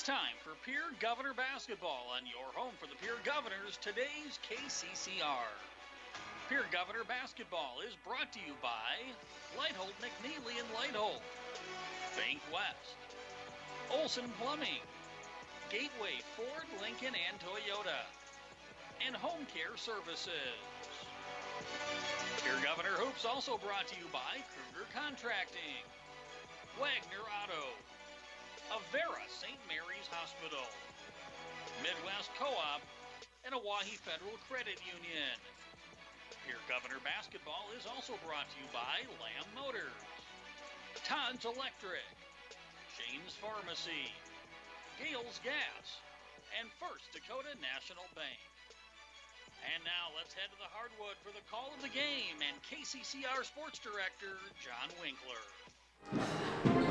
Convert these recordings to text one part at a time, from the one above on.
It's time for Pierre Governor Basketball on your home for the Pierre Governors, today's KCCR. Pierre Governor Basketball is brought to you by Lighthold McNeely and Lighthold, Bank West, Olson Plumbing, Gateway Ford, Lincoln, and Toyota, and Home Care Services. Pierre Governor Hoops also brought to you by Kruger Contracting, Wagner Auto, Avera St. Mary's Hospital, Midwest Co-op, and Oahe Federal Credit Union. Pierre Governor Basketball is also brought to you by Lamb Motors, Todd's Electric, James Pharmacy, Gales Gas, and First Dakota National Bank. And now let's head to the hardwood for the call of the game and KCCR Sports Director John Winkler.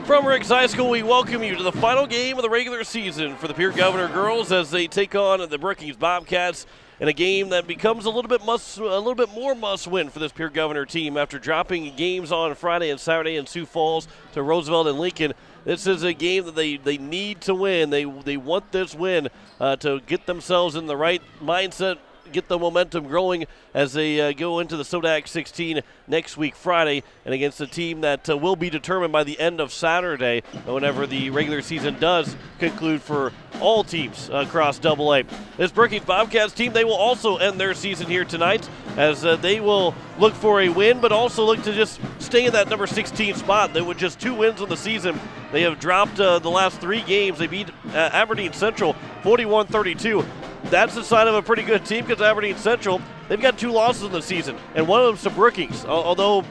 From Brookings High School, we welcome you to the final game of the regular season for the Pierre Governor girls as they take on the Brookings Bobcats in a game that becomes a little bit more must-win for this Pierre Governor team after dropping games on Friday and Saturday in Sioux Falls to Roosevelt and Lincoln. This is a game that they need to win. They want this win to get themselves in the right mindset, get the momentum growing as they go into the SODAC 16 next week Friday, and against a team that will be determined by the end of Saturday whenever the regular season does conclude for all teams across AA. This Brookings Bobcats team, they will also end their season here tonight as they will look for a win, but also look to just stay in that number 16 spot. They with just 2 wins on the season. They have dropped the last 3 games. They beat Aberdeen Central 41-32. That's a sign of a pretty good team because Aberdeen Central, they've got 2 losses in the season, and one of them's to Brookings. Although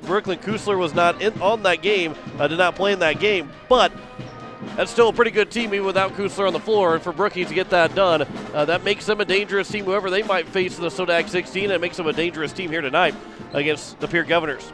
Brooklyn Kusler was not on that game, did not play in that game, but that's still a pretty good team even without Kusler on the floor. And for Brookings to get that done, that makes them a dangerous team, whoever they might face in the SODAC 16, and it makes them a dangerous team here tonight against the Pierre Governors.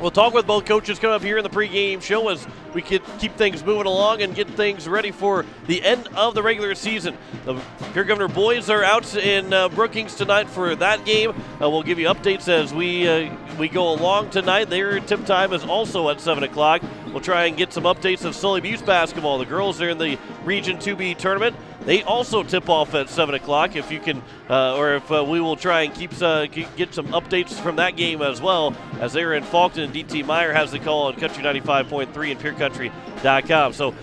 We'll talk with both coaches coming up here in the pregame show as we can keep things moving along and get things ready for the end of the regular season. The Pierre Governor boys are out in Brookings tonight for that game. We'll give you updates as we go along tonight. Their tip time is also at 7 o'clock. We'll try and get some updates of Sully Buse basketball. The girls are in the Region 2B tournament. They also tip off at 7 o'clock if you can, or if we will try and get some updates from that game as well, as they're in Faulkton, and D.T. Meyer has the call on Country 95.3 and PierreCountry.com. So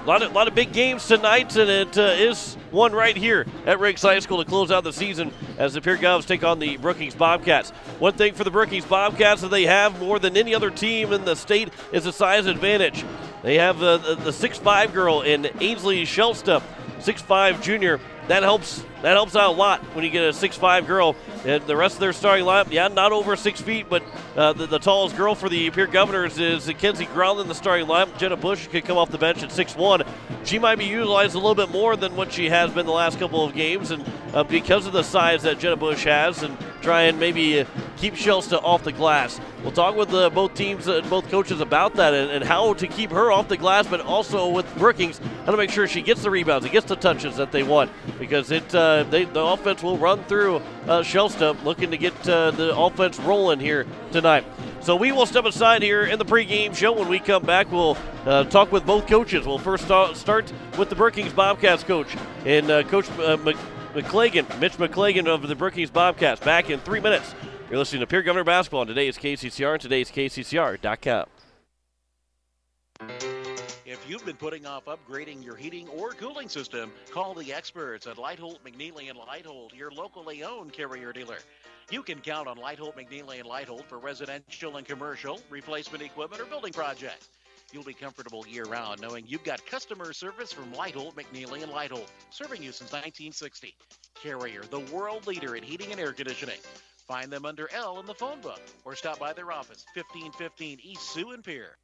a lot of big games tonight, and it is one right here at Riggs High School to close out the season as the Pierre Govs take on the Brookings Bobcats. One thing for the Brookings Bobcats that they have more than any other team in the state is a size advantage. They have the 6'5" girl in Ainsley Shelsta, 6'5" junior. That helps out a lot when you get a 6'5" girl. And the rest of their starting lineup, not over 6 feet, but the tallest girl for the Pierre Governors is Kenzie Growlin in the starting lineup. Jenna Bush could come off the bench at 6'1". She might be utilized a little bit more than what she has been the last couple of games, and because of the size that Jenna Bush has, and try and maybe keep Shelsta off the glass. We'll talk with both teams and both coaches about that and how to keep her off the glass, but also with Brookings, how to make sure she gets the rebounds and gets the touches that they want, because the offense will run through Shelsta, looking to get the offense rolling here tonight. So we will step aside here in the pregame show. When we come back, we'll talk with both coaches. We'll first start with the Brookings Bobcats coach and Coach Mitch McClagan of the Brookings Bobcats. Back in 3 minutes. You're listening to Pierre Governor Basketball on today's KCCR and today's KCCR.com. If you've been putting off upgrading your heating or cooling system, call the experts at Lighthold McNeely and Lighthold, your locally owned Carrier dealer. You can count on Lighthold McNeely and Lighthold for residential and commercial, replacement equipment, or building projects. You'll be comfortable year-round knowing you've got customer service from Lighthold McNeely and Lighthold, serving you since 1960. Carrier, the world leader in heating and air conditioning. Find them under L in the phone book or stop by their office, 1515 East Sioux and Pierre.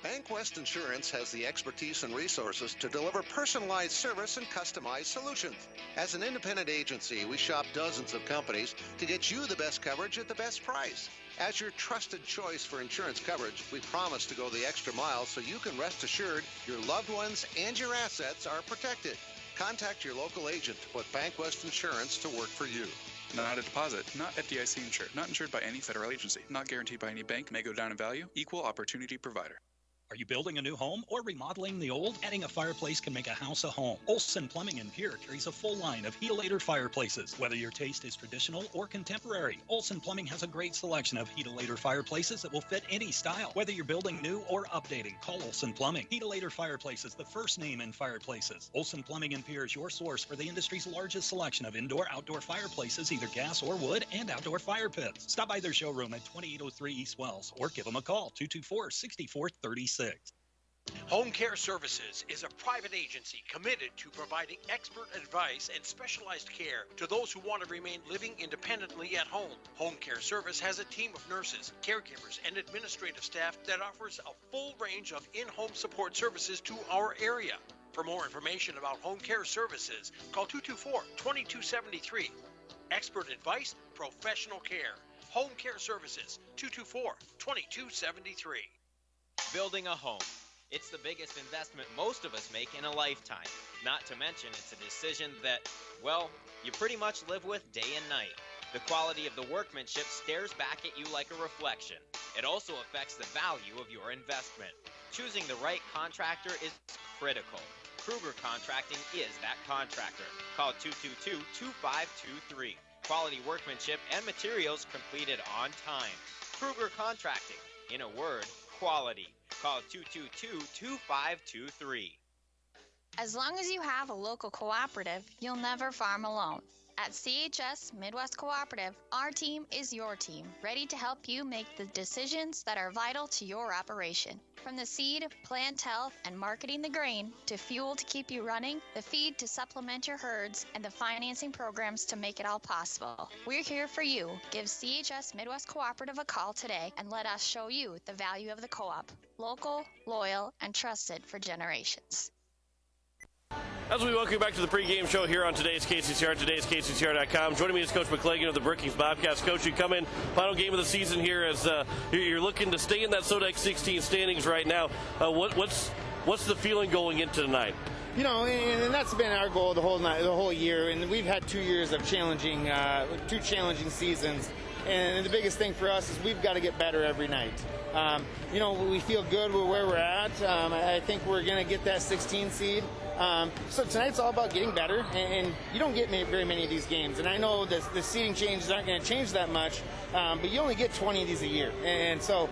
Bank West Insurance has the expertise and resources to deliver personalized service and customized solutions. As an independent agency, we shop dozens of companies to get you the best coverage at the best price. As your trusted choice for insurance coverage, we promise to go the extra mile so you can rest assured your loved ones and your assets are protected. Contact your local agent to put Bank West Insurance to work for you. Not a deposit, not FDIC insured, not insured by any federal agency, not guaranteed by any bank, may go down in value, equal opportunity provider. Are you building a new home or remodeling the old? Adding a fireplace can make a house a home. Olson Plumbing in Pierre carries a full line of Heat-A-Later fireplaces. Whether your taste is traditional or contemporary, Olson Plumbing has a great selection of Heat-A-Later fireplaces that will fit any style. Whether you're building new or updating, call Olson Plumbing. Heat-A-Later Fireplaces, the first name in fireplaces. Olson Plumbing in Pierre is your source for the industry's largest selection of indoor-outdoor fireplaces, either gas or wood, and outdoor fire pits. Stop by their showroom at 2803 East Wells or give them a call, 224-6436. Home Care Services is a private agency committed to providing expert advice and specialized care to those who want to remain living independently at home. Home Care Service has a team of nurses, caregivers, and administrative staff that offers a full range of in-home support services to our area. For more information about Home Care Services, call 224-2273. Expert advice, professional care. Home Care Services, 224-2273. Building a home. It's the biggest investment most of us make in a lifetime. Not to mention, it's a decision that, well, you pretty much live with day and night. The quality of the workmanship stares back at you like a reflection. It also affects the value of your investment. Choosing the right contractor is critical. Kruger Contracting is that contractor. Call 222-2523. Quality workmanship and materials completed on time. Kruger Contracting. In a word, quality. Call 222-2523. As long as you have a local cooperative, you'll never farm alone. At CHS Midwest Cooperative, our team is your team, ready to help you make the decisions that are vital to your operation. From the seed, plant health, and marketing the grain, to fuel to keep you running, the feed to supplement your herds, and the financing programs to make it all possible. We're here for you. Give CHS Midwest Cooperative a call today and let us show you the value of the co-op. Local, loyal, and trusted for generations. As we welcome you back to the pregame show here on today's KCCR, today'skccr.com. Joining me is Coach McClagan of the Brookings Bobcats. Coach, you come in, final game of the season here as you're looking to stay in that SODEX 16 standings right now. What's the feeling going into tonight? You know, and that's been our goal the whole year, and we've had 2 years of two challenging seasons. And the biggest thing for us is we've got to get better every night. You know, we feel good with where we're at. I think we're going to get that 16 seed. So tonight's all about getting better, and you don't get very many of these games. And I know the seeding changes aren't going to change that much, but you only get 20 of these a year. And so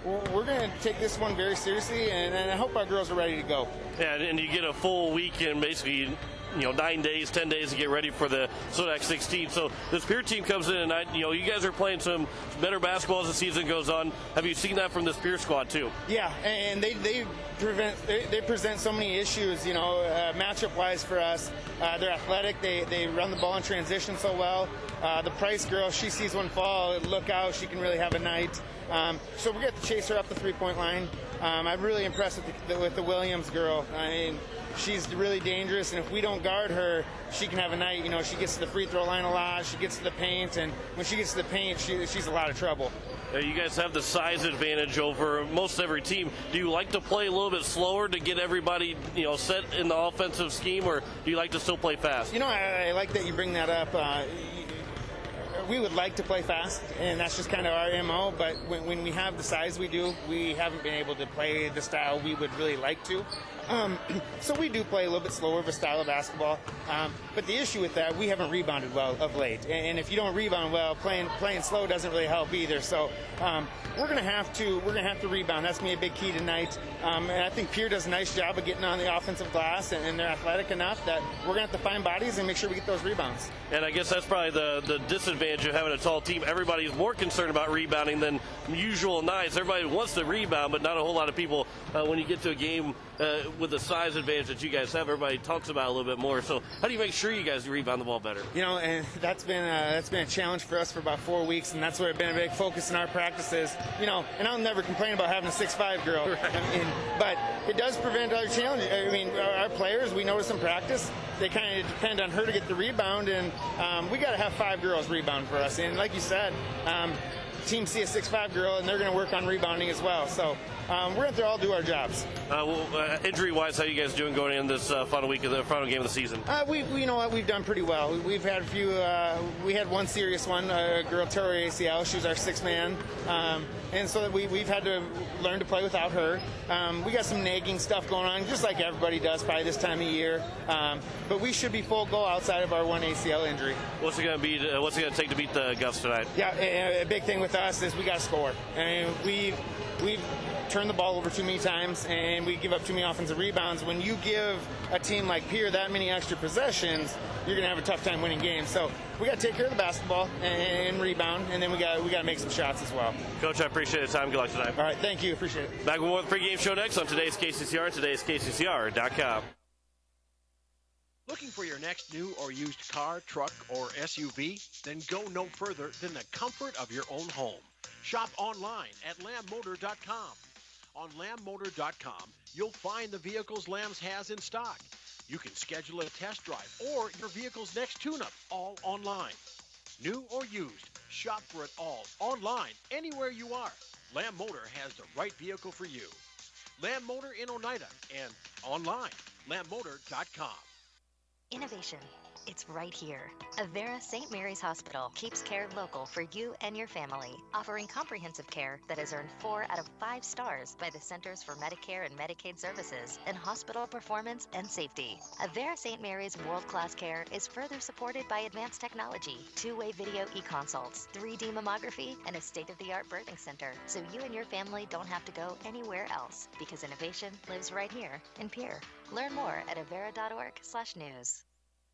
we're going to take this one very seriously, and I hope our girls are ready to go. Yeah, and you get a full weekend, basically, 9 days, 10 days to get ready for the SODEX 16. So this Pierre team comes in, and you guys are playing some better basketball as the season goes on. Have you seen that from this Pierre squad too? Yeah, and they present so many issues, matchup-wise for us. They're athletic. They run the ball in transition so well. The Price girl, she sees one fall. Look out, she can really have a night. So we're going to chase her up the three-point line. I'm really impressed with the Williams girl. She's really dangerous, and if we don't guard her, she can have a night. She gets to the free throw line a lot. She gets to the paint, and when she gets to the paint, she's a lot of trouble. You guys have the size advantage over most every team. Do you like to play a little bit slower to get everybody, set in the offensive scheme, or do you like to still play fast? I like that you bring that up. We would like to play fast, and that's just kind of our MO, but when we have the size we do, we haven't been able to play the style we would really like to. So we do play a little bit slower of a style of basketball, but the issue with that, we haven't rebounded well of late, and if you don't rebound well, playing slow doesn't really help either. So we're gonna have to rebound. That's gonna be a big key tonight, and I think Pierre does a nice job of getting on the offensive glass, and they're athletic enough that we're gonna have to find bodies and make sure we get those rebounds. And I guess that's probably the disadvantage of having a tall team. Everybody's more concerned about rebounding than usual nights. Everybody wants to rebound, but not a whole lot of people when you get to a game with the size advantage that you guys have. Everybody talks about it a little bit more. So how do you make sure you guys rebound the ball better? And that's been a challenge for us for about 4 weeks, and that's what been a big focus in our practices. And I'll never complain about having a 6'5" girl, right. But it does prevent other challenges. Our players, we notice in practice, they kind of depend on her to get the rebound, and we got to have 5 girls rebound for us. And like you said, teams see a 6'5" girl, and they're going to work on rebounding as well. So we're going to all do our jobs. Injury-wise, how are you guys doing going in this final week of the final game of the season? We you know what, we've done pretty well. We've had a few. We had one serious one. A girl tore her ACL. She was our sixth man, and so we've had to learn to play without her. We got some nagging stuff going on, just like everybody does probably this time of year. But we should be full go outside of our one ACL injury. What's it going to be? What's it going to take to beat the Govs tonight? Yeah, a big thing with us is we got to score. I mean, we've turned the ball over too many times, and we give up too many offensive rebounds. When you give a team like Pierre that many extra possessions, you're going to have a tough time winning games. So we got to take care of the basketball and rebound, and then we got to make some shots as well. Coach, I appreciate the time. Good luck tonight. All right, thank you. Appreciate it. Back with more of the pregame show next on today's KCCR and today's KCCR.com. Looking for your next new or used car, truck, or SUV? Then go no further than the comfort of your own home. Shop online at lambmotor.com. On lambmotor.com, you'll find the vehicles Lambs has in stock. You can schedule a test drive or your vehicle's next tune-up, all online. New or used, shop for it all online, anywhere you are. Lamb Motor has the right vehicle for you. Lamb Motor in Oneida and online, lambmotor.com. Innovation. It's right here. Avera St. Mary's Hospital keeps care local for you and your family, offering comprehensive care that has earned 4 out of 5 stars by the Centers for Medicare and Medicaid Services in hospital performance and safety. Avera St. Mary's world-class care is further supported by advanced technology, 2-way video e-consults, 3D mammography, and a state-of-the-art birthing center, so you and your family don't have to go anywhere else, because innovation lives right here in Pierre. Learn more at avera.org/news.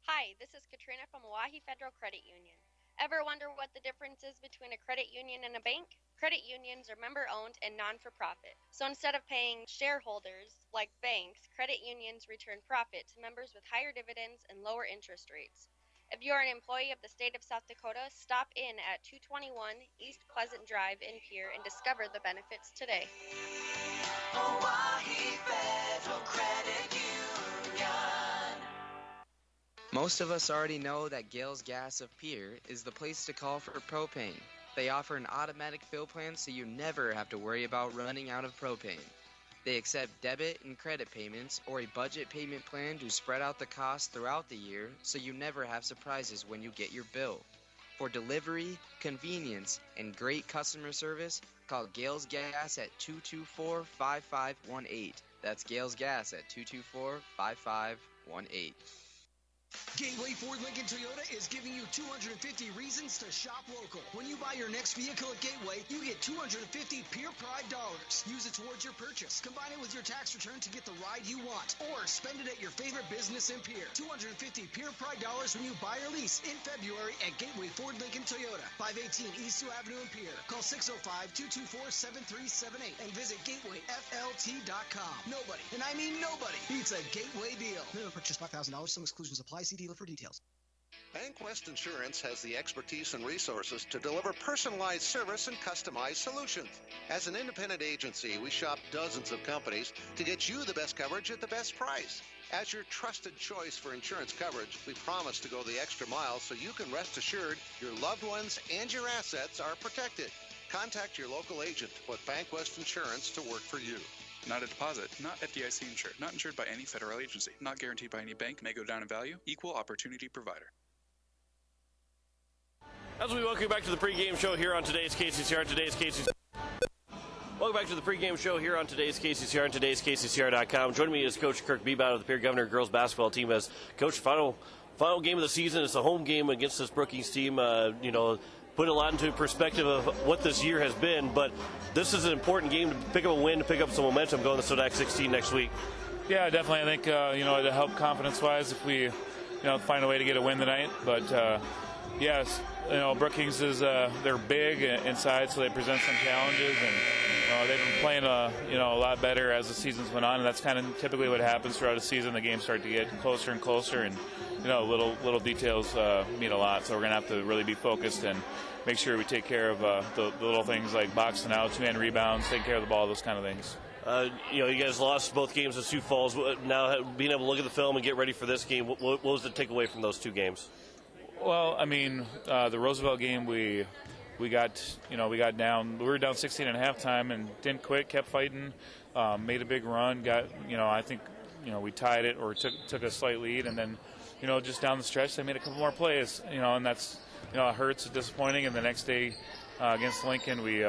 Hi, this is Katrina from Oahe Federal Credit Union. Ever wonder what the difference is between a credit union and a bank? Credit unions are member-owned and non-for-profit. So instead of paying shareholders like banks, credit unions return profit to members with higher dividends and lower interest rates. If you are an employee of the state of South Dakota, stop in at 221 East Pleasant Drive in Pierre and discover the benefits today. Oahe Federal Credit Union. Most of us already know that Gales Gas of Pierre is the place to call for propane. They offer an automatic fill plan so you never have to worry about running out of propane. They accept debit and credit payments or a budget payment plan to spread out the cost throughout the year so you never have surprises when you get your bill. For delivery, convenience, and great customer service, call Gales Gas at 224-5518. That's Gales Gas at 224-5518. Gateway Ford Lincoln Toyota is giving you 250 reasons to shop local. When you buy your next vehicle at Gateway, you get 250 Pierre Pride dollars. Use it towards your purchase. Combine it with your tax return to get the ride you want. Or spend it at your favorite business in Pierre. 250 Pierre Pride dollars when you buy or lease in February at Gateway Ford Lincoln Toyota, 518 East 2 Avenue in Pierre. Call 605-224-7378 and visit gatewayflt.com. Nobody, and I mean nobody, beats a Gateway deal. Minimum purchase $5,000. Some exclusions apply. See dealer for details. Bank West Insurance has the expertise and resources to deliver personalized service and customized solutions. As an independent agency, we shop dozens of companies to get you the best coverage at the best price. As your trusted choice for insurance coverage, we promise to go the extra mile so you can rest assured your loved ones and your assets are protected. Contact your local agent to put Bank West Insurance to work for you. Not a deposit, not FDIC insured, not insured by any federal agency, not guaranteed by any bank, may go down in value, equal opportunity provider. As we welcome you back to the pregame show here on today's KCCR, Welcome back to the pregame show here on today's KCCR and today's KCCR.com. Joining me is Coach Kirk Bebout of the Pierre Governor girls basketball team. As Coach, final game of the season. It's a home game against this Brookings team. Put a lot into perspective of what this year has been, but this is an important game to pick up a win, to pick up some momentum going to Sodak 16 next week. Yeah, definitely. I think to help confidence-wise if we find a way to get a win tonight. But yes, Brookings is they're big inside, so they present some challenges, and they've been playing a lot better as the season's went on, and that's kind of typically what happens throughout a season. The games start to get closer and closer, and little details mean a lot. So we're gonna have to really be focused and make sure we take care of the little things like boxing out, two-hand rebounds, taking care of the ball, those kind of things. You guys lost both games in Sioux Falls. Now being able to look at the film and get ready for this game, what was the takeaway from those two games? Well, I mean, the Roosevelt game we we were down 16 at halftime and didn't quit, kept fighting, made a big run, I think we tied it or took a slight lead, and then just down the stretch they made a couple more plays, and that's it hurts, it's disappointing. And the next day against Lincoln, we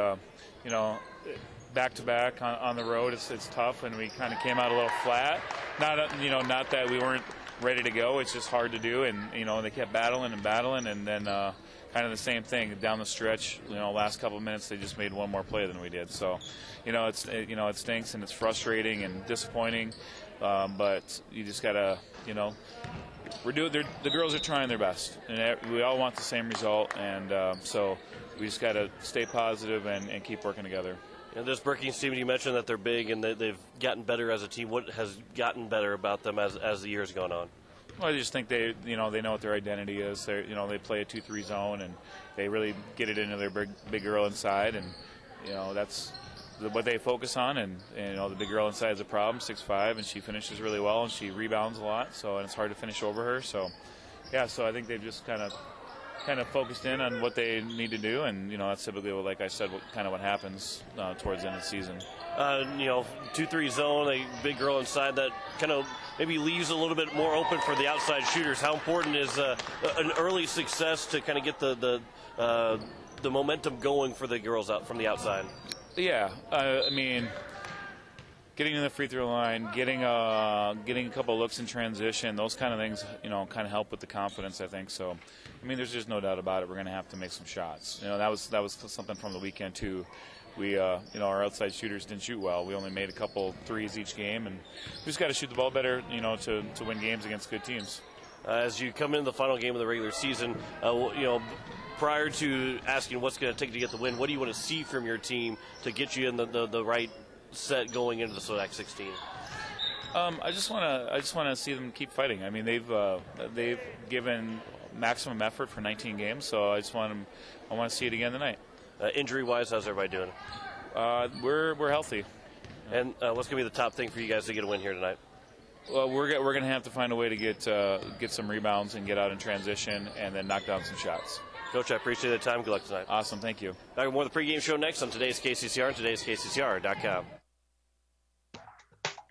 back to back on the road, it's tough, and we kind of came out a little flat. Not that we weren't ready to go, it's just hard to do, and they kept battling, and then kind of the same thing down the stretch. Last couple of minutes they just made one more play than we did. So, it stinks and it's frustrating and disappointing. But you just gotta, the girls are trying their best, and we all want the same result. And so we just gotta stay positive and keep working together. And this Brookings team, you mentioned that they're big and they've gotten better as a team. What has gotten better about them as the year's gone on? Well, I just think they know what their identity is. They play a 2-3 zone, and they really get it into their big girl inside, and that's what they focus on. And the big girl inside is a problem, 6'5", and she finishes really well, and she rebounds a lot. So, and it's hard to finish over her. So, yeah. So I think they've just kind of focused in on what they need to do, and that's typically, like I said, what happens towards the end of the season. 2-3 zone, a big girl inside, that kind of maybe leaves a little bit more open for the outside shooters. How important is an early success to kind of get the momentum going for the girls out from the outside? Yeah, getting to the free throw line, getting a couple looks in transition, those kind of things, kind of help with the confidence, I think. So, there's just no doubt about it. We're going to have to make some shots. That was something from the weekend too. We, our outside shooters didn't shoot well. We only made a couple threes each game, and we just got to shoot the ball better, to win games against good teams. As you come into the final game of the regular season, prior to asking what's going to take to get the win, what do you want to see from your team to get you in the right set going into the Select 16? I just want to see them keep fighting. They've given maximum effort for 19 games, so I want to see it again tonight. Injury-wise, how's everybody doing? We're healthy. And what's going to be the top thing for you guys to get a win here tonight? Well, we're going to have to find a way to get some rebounds and get out in transition and then knock down some shots. Coach, I appreciate the time. Good luck tonight. Awesome. Thank you. Back with more of the pregame show next on today's KCCR and today's KCCR.com.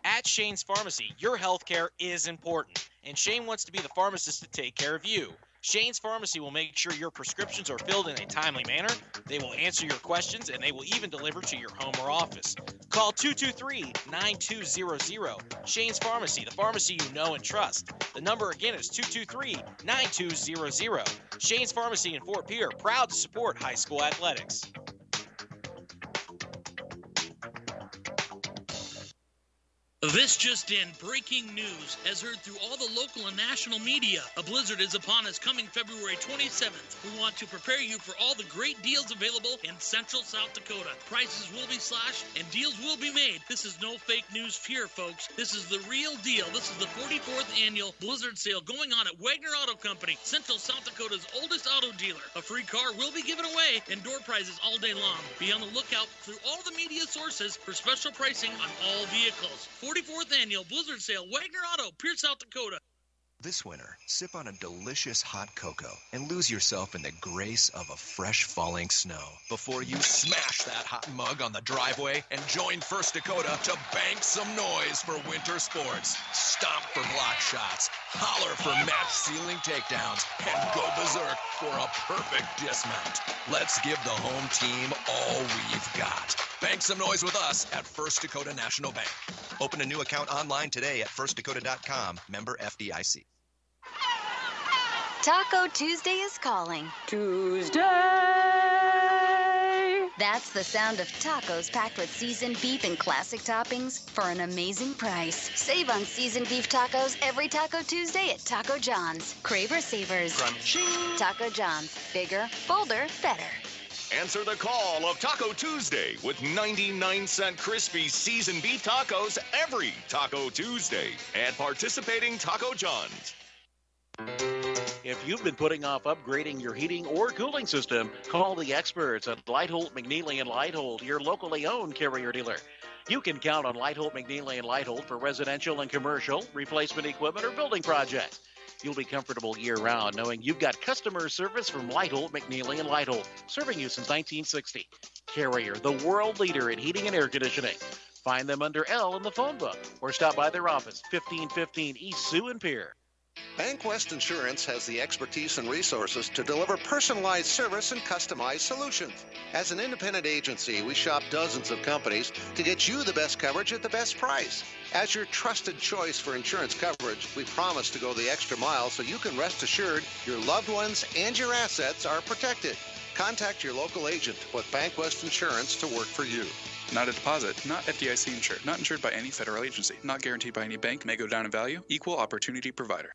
At Shane's Pharmacy, your health care is important, and Shane wants to be the pharmacist to take care of you. Shane's Pharmacy will make sure your prescriptions are filled in a timely manner, they will answer your questions, and they will even deliver to your home or office. Call 223-9200. Shane's Pharmacy, the pharmacy you know and trust. The number again is 223-9200. Shane's Pharmacy in Fort Pierre, proud to support high school athletics. This just in, breaking news, as heard through all the local and national media. A blizzard is upon us coming February 27th. We want to prepare you for all the great deals available in Central South Dakota. Prices will be slashed and deals will be made. This is no fake news here, folks. This is the real deal. This is the 44th annual blizzard sale going on at Wagner Auto Company, Central South Dakota's oldest auto dealer. A free car will be given away and door prizes all day long. Be on the lookout through all the media sources for special pricing on all vehicles. 44th Annual Blizzard Sale, Wagner Auto, Pierre, South Dakota. This winter, sip on a delicious hot cocoa and lose yourself in the grace of a fresh falling snow before you smash that hot mug on the driveway and join First Dakota to bank some noise for winter sports. Stomp for block shots, holler for match ceiling takedowns, and go berserk for a perfect dismount. Let's give the home team all we've got. Bank some noise with us at First Dakota National Bank. Open a new account online today at firstdakota.com. Member FDIC. Taco Tuesday is calling. Tuesday! That's the sound of tacos packed with seasoned beef and classic toppings for an amazing price. Save on seasoned beef tacos every Taco Tuesday at Taco John's. Craver Savers. Crunchy. Taco John's. Bigger, bolder, better. Answer the call of Taco Tuesday with 99-cent crispy seasoned beef tacos every Taco Tuesday at participating Taco John's. If you've been putting off upgrading your heating or cooling system, call the experts at Leitholt, McNeely & Leitholt, your locally owned Carrier dealer. You can count on Lighthold McNeely and Lighthold for residential and commercial, replacement equipment, or building projects. You'll be comfortable year-round knowing you've got customer service from Lighthold McNeely and Lighthold, serving you since 1960. Carrier, the world leader in heating and air conditioning. Find them under L in the phone book or stop by their office, 1515 East Sioux and Pierre. Bank West Insurance has the expertise and resources to deliver personalized service and customized solutions. As an independent agency, we shop dozens of companies to get you the best coverage at the best price. As your trusted choice for insurance coverage, we promise to go the extra mile so you can rest assured your loved ones and your assets are protected. Contact your local agent to put Bank West Insurance to work for you. Not a deposit, not FDIC insured, not insured by any federal agency, not guaranteed by any bank, may go down in value, equal opportunity provider.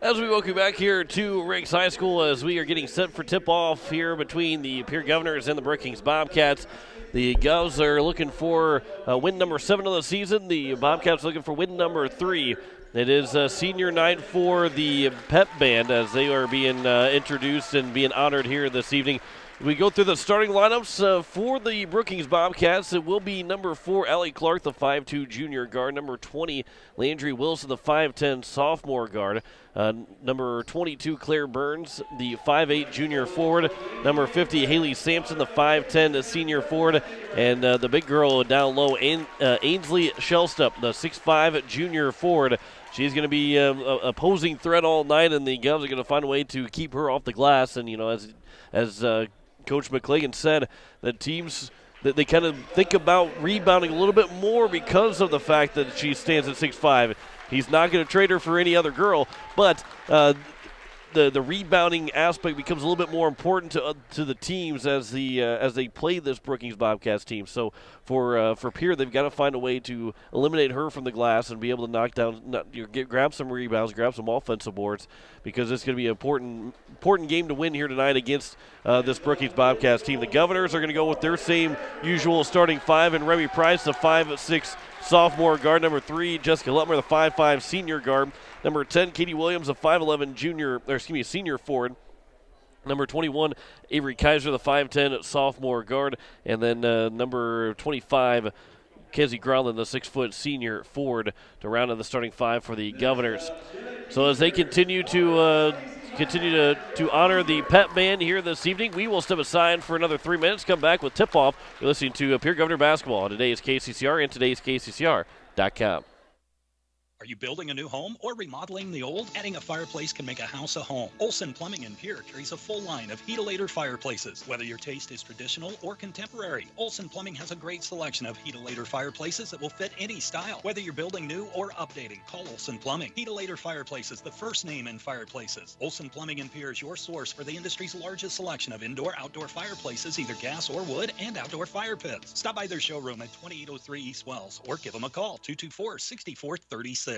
As we welcome you back here to Riggs High School as we are getting set for tip-off here between the Pierre Governors and the Brookings Bobcats. The Govs are looking for win number 7 of the season. The Bobcats looking for win number 3. It is senior night for the pep band as they are being introduced and being honored here this evening. We go through the starting lineups for the Brookings Bobcats. It will be number 4, Allie Clark, the 5'2 junior guard. Number 20, Landry Wilson, the 5'10 sophomore guard. Number 22, Claire Burns, the 5'8 junior forward. Number 50, Haley Sampson, the 5'10 senior forward. And the big girl down low, Ainsley Shellstup, the 6'5 junior forward. She's going to be a opposing threat all night, and the Govs are going to find a way to keep her off the glass. And, you know, as Coach McClagan said, that teams that they kind of think about rebounding a little bit more because of the fact that she stands at 6'5". He's not going to trade her for any other girl, but the rebounding aspect becomes a little bit more important to the teams as they play this Brookings Bobcats team. So for Pierre, they've got to find a way to eliminate her from the glass and be able to knock down, grab some rebounds, grab some offensive boards, because it's going to be an important game to win here tonight against this Brookings Bobcats team. The Governors are going to go with their same usual starting 5, and Remy Price, the 5'6 sophomore guard. Number 3, Jessica Lutmer, the 5'5 senior guard. Number 10, Katie Williams, the 5'11 senior forward. Number 21, Avery Kaiser, the 5'10 sophomore guard. And then number 25, Kezzy Growland, the 6' senior forward, to round out the starting 5 for the Governors. So as they continue to honor the pep band here this evening, we will step aside for another 3 minutes, come back with tip-off. You're listening to Pierre Governor Basketball on today's KCCR and today's KCCR.com. Are you building a new home or remodeling the old? Adding a fireplace can make a house a home. Olson Plumbing in Pierre carries a full line of heat-a-later fireplaces. Whether your taste is traditional or contemporary, Olson Plumbing has a great selection of heat-a-later fireplaces that will fit any style. Whether you're building new or updating, call Olson Plumbing. Heat-a-later Fireplaces, the first name in fireplaces. Olson Plumbing in Pierre is your source for the industry's largest selection of indoor-outdoor fireplaces, either gas or wood, and outdoor fire pits. Stop by their showroom at 2803 East Wells or give them a call, 224-6436.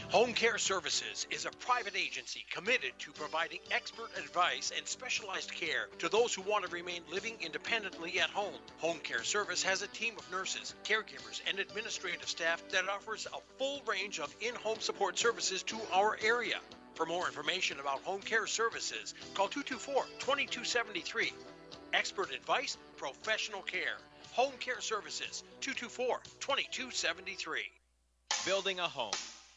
Home Care Services is a private agency committed to providing expert advice and specialized care to those who want to remain living independently at home. Home Care Service has a team of nurses, caregivers, and administrative staff that offers a full range of in-home support services to our area. For more information about Home Care Services, call 224-2273. Expert advice, professional care. Home Care Services, 224-2273. Building a home.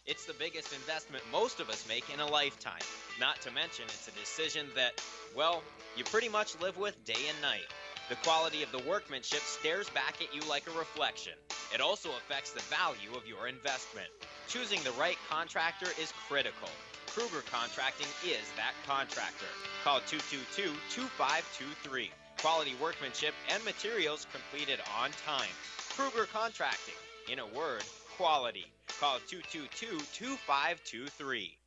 It's the biggest investment most of us make in a lifetime. Not to mention, it's a decision that, well, you pretty much live with day and night. The quality of the workmanship stares back at you like a reflection. It also affects the value of your investment. Choosing the right contractor is critical. Kruger Contracting is that contractor. Call 222-2523. Quality workmanship and materials completed on time. Kruger Contracting. In a word, quality. Call 222-2523.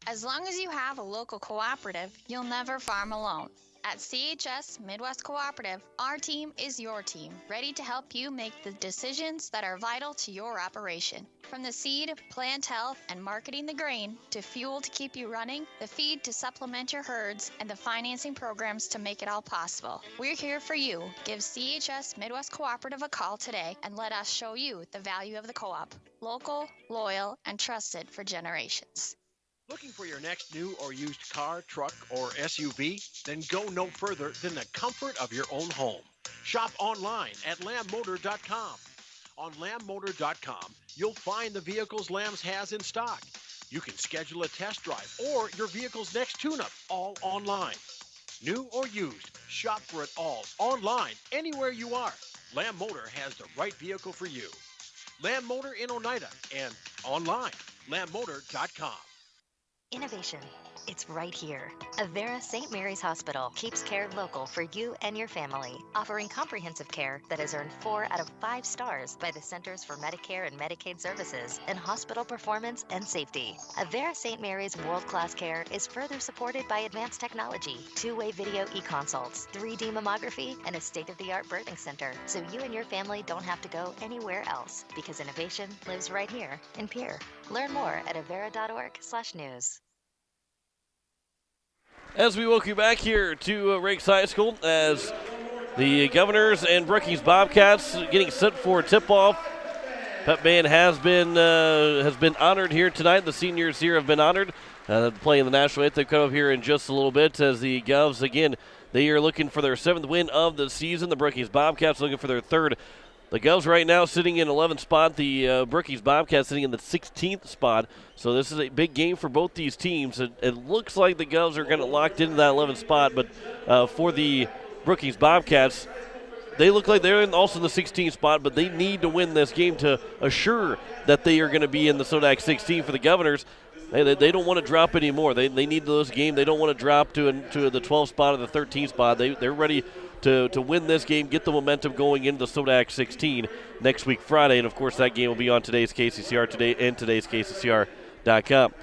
As long as you have a local cooperative, you'll never farm alone. At CHS Midwest Cooperative, our team is your team, ready to help you make the decisions that are vital to your operation. From the seed, plant health, and marketing the grain, to fuel to keep you running, the feed to supplement your herds, and the financing programs to make it all possible. We're here for you. Give CHS Midwest Cooperative a call today and let us show you the value of the co-op. Local, loyal, and trusted for generations. Looking for your next new or used car, truck, or SUV? Then go no further than the comfort of your own home. Shop online at lambmotor.com. On lambmotor.com, you'll find the vehicles Lambs has in stock. You can schedule a test drive or your vehicle's next tune-up, all online. New or used, shop for it all online, anywhere you are. Lamb Motor has the right vehicle for you. Lamb Motor in Oneida and online, lambmotor.com. Innovation. It's right here. Avera St. Mary's Hospital keeps care local for you and your family, offering comprehensive care that has earned 4 out of 5 stars by the Centers for Medicare and Medicaid Services in hospital performance and safety. Avera St. Mary's world-class care is further supported by advanced technology, 2-way video e-consults, 3D mammography, and a state-of-the-art birthing center, so you and your family don't have to go anywhere else, because innovation lives right here in Pierre. Learn more at avera.org/news. As we welcome you back here to Rakes High School, as the Governors and Brookings Bobcats getting set for tip-off. Pep Band has been honored here tonight. The seniors here have been honored, playing the national anthem. Come up here in just a little bit as the Govs, again, they are looking for their 7th win of the season. The Brookings Bobcats looking for their 3rd. The Govs right now sitting in 11th spot. The Brookings Bobcats sitting in the 16th spot. So this is a big game for both these teams. It looks like the Govs are going to lock into that 11th spot, but for the Brookings Bobcats, they look like they're also in the 16th spot, but they need to win this game to assure that they are going to be in the SODAC 16 for the Governors. They don't want to drop anymore. They need this game. They don't want to drop to the 12th spot or the 13th spot. They're ready to win this game, get the momentum going into the SODAC 16 next week Friday. And, of course, that game will be on today's KCCR today and today's KCCR.com.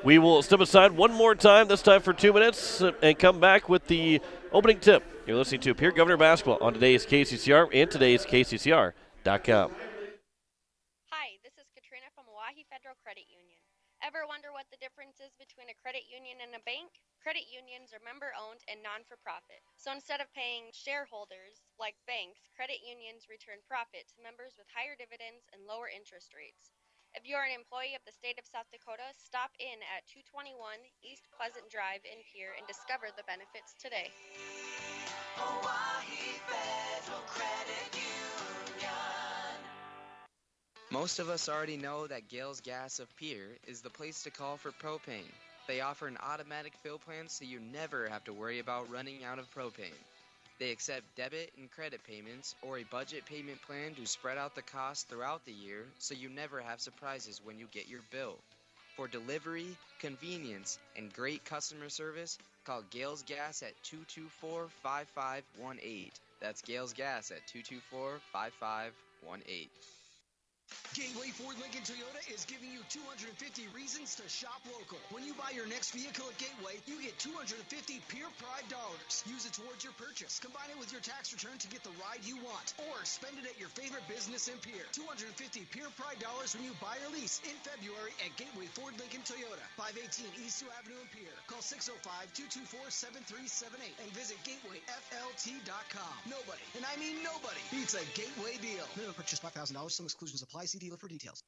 We will step aside one more time, this time for 2 minutes, and come back with the opening tip. You're listening to Pierre Governor Basketball on today's KCCR and today's KCCR.com. Hi, this is Katrina from Oahe Federal Credit Union. Ever wonder what the difference is between a credit union and a bank? Credit unions are member-owned and non-for-profit. So instead of paying shareholders like banks, credit unions return profit to members with higher dividends and lower interest rates. If you are an employee of the state of South Dakota, stop in at 221 East Pleasant Drive in Pierre and discover the benefits today. Oahe Federal Credit Union. Most of us already know that Gales Gas of Pierre is the place to call for propane. They offer an automatic fill plan so you never have to worry about running out of propane. They accept debit and credit payments or a budget payment plan to spread out the cost throughout the year so you never have surprises when you get your bill. For delivery, convenience, and great customer service, call Gales Gas at 224-5518. That's Gales Gas at 224-5518. Gateway Ford Lincoln Toyota is giving you 250 reasons to shop local. When you buy your next vehicle at Gateway, you get 250 Pierre Pride dollars. Use it towards your purchase. Combine it with your tax return to get the ride you want. Or spend it at your favorite business in Pierre. 250 Pierre Pride dollars when you buy or lease in February at Gateway Ford Lincoln Toyota, 518 East 2 Avenue in Pierre. Call 605-224-7378 and visit gatewayflt.com. Nobody, and I mean nobody, beats a Gateway deal. Minimum purchase $5,000. Some exclusions apply. See dealer for details.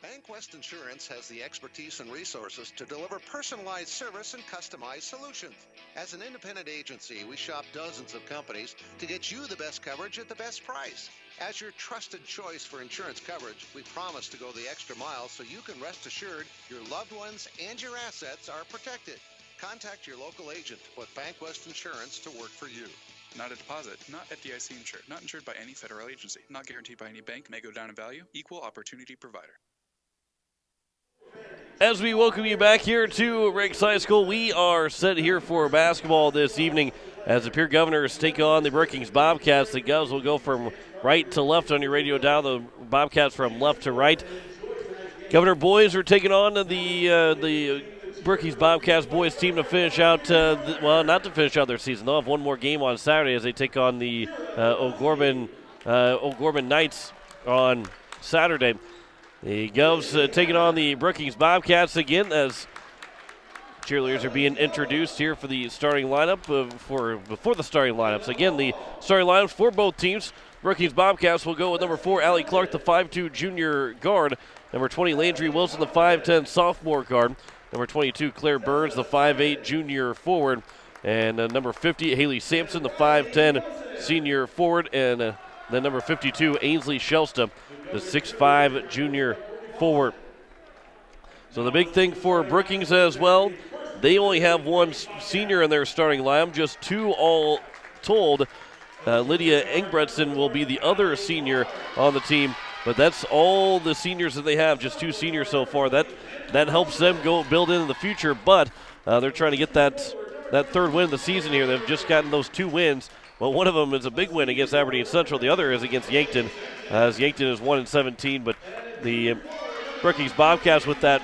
Bankwest Insurance has the expertise and resources to deliver personalized service and customized solutions. As an independent agency, we shop dozens of companies to get you the best coverage at the best price. As your trusted choice for insurance coverage, we promise to go the extra mile so you can rest assured your loved ones and your assets are protected. Contact your local agent to put Bankwest Insurance to work for you. Not a deposit, not FDIC insured, not insured by any federal agency, not guaranteed by any bank, may go down in value, equal opportunity provider. As we welcome you back here to Rakes High School, we are set here for basketball this evening as the Pierre Governors take on the Brookings Bobcats. The Govs will go from right to left on your radio dial, the Bobcats from left to right. Governor boys are taking on the Brookings Bobcats boys team to finish out, not to finish out their season. They'll have one more game on Saturday as they take on the O'Gorman Knights on Saturday. The Govs taking on the Brookings Bobcats again as cheerleaders are being introduced here for the starting lineup. Before the starting lineups, again, the starting lineups for both teams. Brookings Bobcats will go with number 4, Allie Clark, the 5'2 junior guard. Number 20, Landry Wilson, the 5'10 sophomore guard. Number 22, Claire Burns, the 5'8 junior forward. And number 50, Haley Sampson, the 5'10 senior forward. And then number 52, Ainsley Shelsta, the 6'5 junior forward. So the big thing for Brookings as well, they only have one senior in their starting lineup, just two all told. Lydia Engbretson will be the other senior on the team, but that's all the seniors that they have, just two seniors so far. That helps them go build into the future, but they're trying to get that third win of the season here. They've just gotten those 2 wins. Well, one of them is a big win against Aberdeen Central. The other is against Yankton, as Yankton is 1-17, but the Brookings Bobcats with that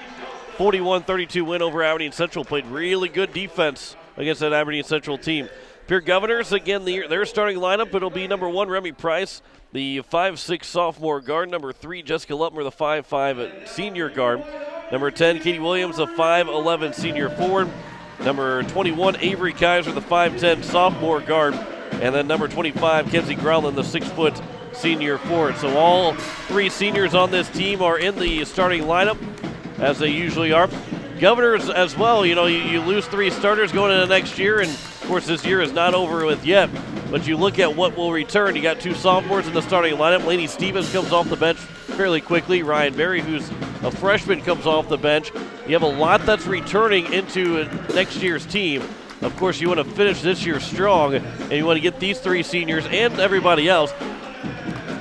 41-32 win over Aberdeen Central played really good defense against that Aberdeen Central team. Pierre Governors, again, their starting lineup, it'll be number 1, Remy Price, the 5'6 sophomore guard. Number 3, Jessica Lutmer, the 5'5 senior guard. Number 10, Katie Williams, the 5'11 senior forward. Number 21, Avery Kaiser, the 5'10 sophomore guard. And then number 25, Kenzie Growland, the 6-foot senior forward. So all 3 seniors on this team are in the starting lineup, as they usually are. Governors as well, you lose 3 starters going into next year, and of course this year is not over with yet, but you look at what will return. You got 2 sophomores in the starting lineup. Lainey Stevens comes off the bench fairly quickly. Ryan Berry, who's a freshman, comes off the bench. You have a lot that's returning into next year's team. Of course, you want to finish this year strong, and you want to get these 3 seniors and everybody else.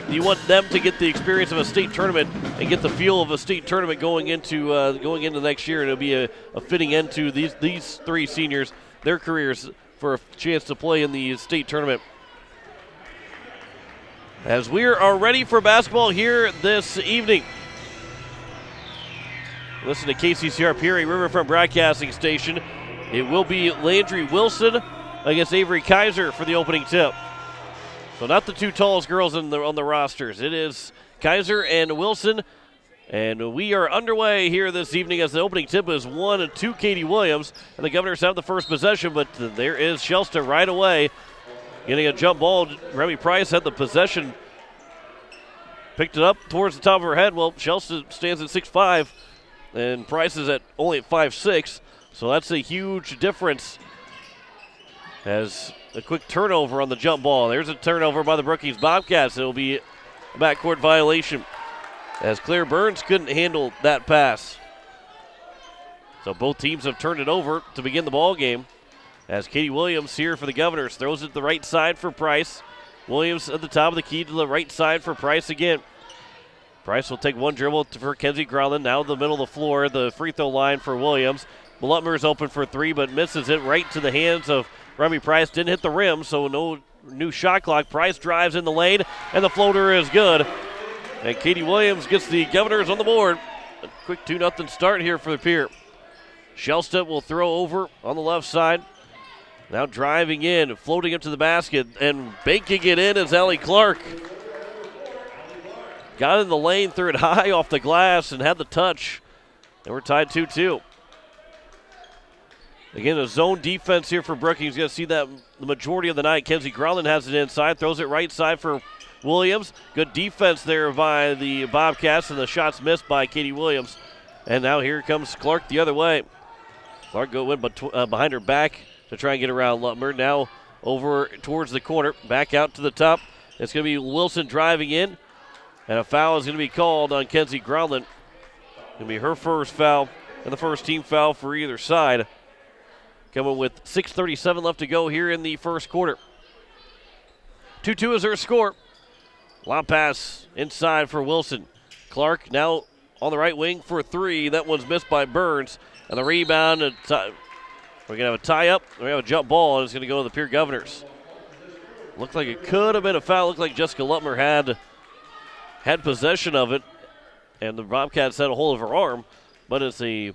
You want them to get the experience of a state tournament and get the feel of a state tournament going into next year, and it'll be a fitting end to these 3 seniors, their careers, for a chance to play in the state tournament. As we are ready for basketball here this evening. Listen to KCCR Pierre Riverfront Broadcasting Station. It will be Landry Wilson against Avery Kaiser for the opening tip. So not the 2 tallest girls on the rosters. It is Kaiser and Wilson. And we are underway here this evening as the opening tip is 1-2 Katie Williams. And the Governors have the first possession, but there is Shelsta right away. Getting a jump ball. Remy Price had the possession. Picked it up towards the top of her head. Well, Shelsta stands at 6'5", and Price is only at 5'6". So that's a huge difference. As a quick turnover on the jump ball. There's a turnover by the Brookings Bobcats. It will be a backcourt violation, as Claire Burns couldn't handle that pass. So both teams have turned it over to begin the ball game. As Katie Williams here for the Governors throws it to the right side for Price. Williams at the top of the key to the right side for Price again. Price will take one dribble for Kenzie Growland. Now the middle of the floor, the free throw line for Williams. Lutmer is open for 3, but misses it right to the hands of Remy Price. Didn't hit the rim, so no new shot clock. Price drives in the lane, and the floater is good. And Katie Williams gets the Governors on the board. A quick 2-0 start here for the Pierre. Shelsta will throw over on the left side. Now driving in, floating up to the basket, and banking it in is Allie Clark. Got in the lane, threw it high off the glass, and had the touch. And we're tied 2-2. Again, a zone defense here for Brookings. You're going to see that the majority of the night. Kenzie Growland has it inside, throws it right side for Williams. Good defense there by the Bobcats, and the shot's missed by Katie Williams. And now here comes Clark the other way. Clark went behind her back to try and get around Lutmer. Now over towards the corner, back out to the top. It's going to be Wilson driving in, and a foul is going to be called on Kenzie Growland. Going to be her first foul and the first team foul for either side. Coming with 6:37 left to go here in the first quarter. 2-2 is her score. Lob pass inside for Wilson. Clark now on the right wing for 3. That one's missed by Burns. And the rebound, we're going to have a tie-up. We have a jump ball, and it's going to go to the Pierre Governors. Looked like it could have been a foul. Looked like Jessica Lutmer had possession of it, and the Bobcats had a hold of her arm. But it's a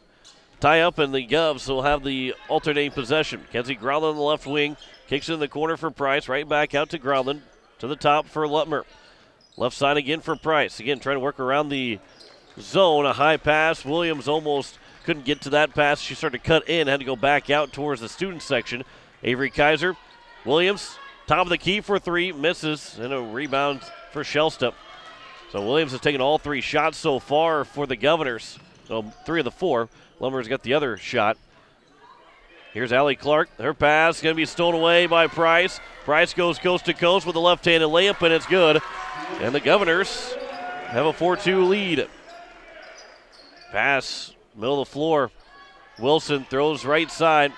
tie-up, and the Govs will have the alternating possession. Kenzie Growland on the left wing. Kicks in the corner for Price. Right back out to Growland. To the top for Lutmer. Left side again for Price. Again, trying to work around the zone. A high pass. Williams almost couldn't get to that pass. She started to cut in. Had to go back out towards the student section. Avery Kaiser. Williams, top of the key for 3. Misses. And a rebound for Shelsta. So Williams has taken all 3 shots so far for the Governors. Well, 3 of the 4. Lumber's got the other shot. Here's Allie Clark. Her pass going to be stolen away by Price. Price goes coast to coast with a left-handed layup, and it's good. And the Governors have a 4-2 lead. Pass, middle of the floor. Wilson throws right side.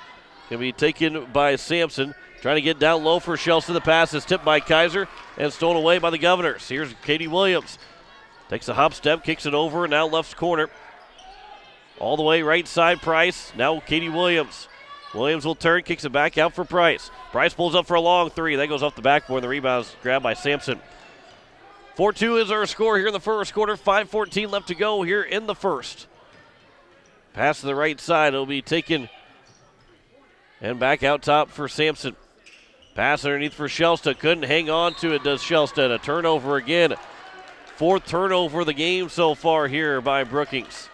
Going to be taken by Sampson. Trying to get down low for Shelston. The pass is tipped by Kaiser and stolen away by the Governors. Here's Katie Williams. Takes a hop step, kicks it over, now left corner. All the way right side, Price. Now Katie Williams. Williams will turn, kicks it back out for Price. Price pulls up for a long 3. That goes off the backboard. The rebound's grabbed by Sampson. 4-2 is our score here in the first quarter. 5:14 left to go here in the first. Pass to the right side. It'll be taken and back out top for Sampson. Pass underneath for Shelston. Couldn't hang on to it, does Shelston. A turnover again. 4th turnover of the game so far here by Brookings.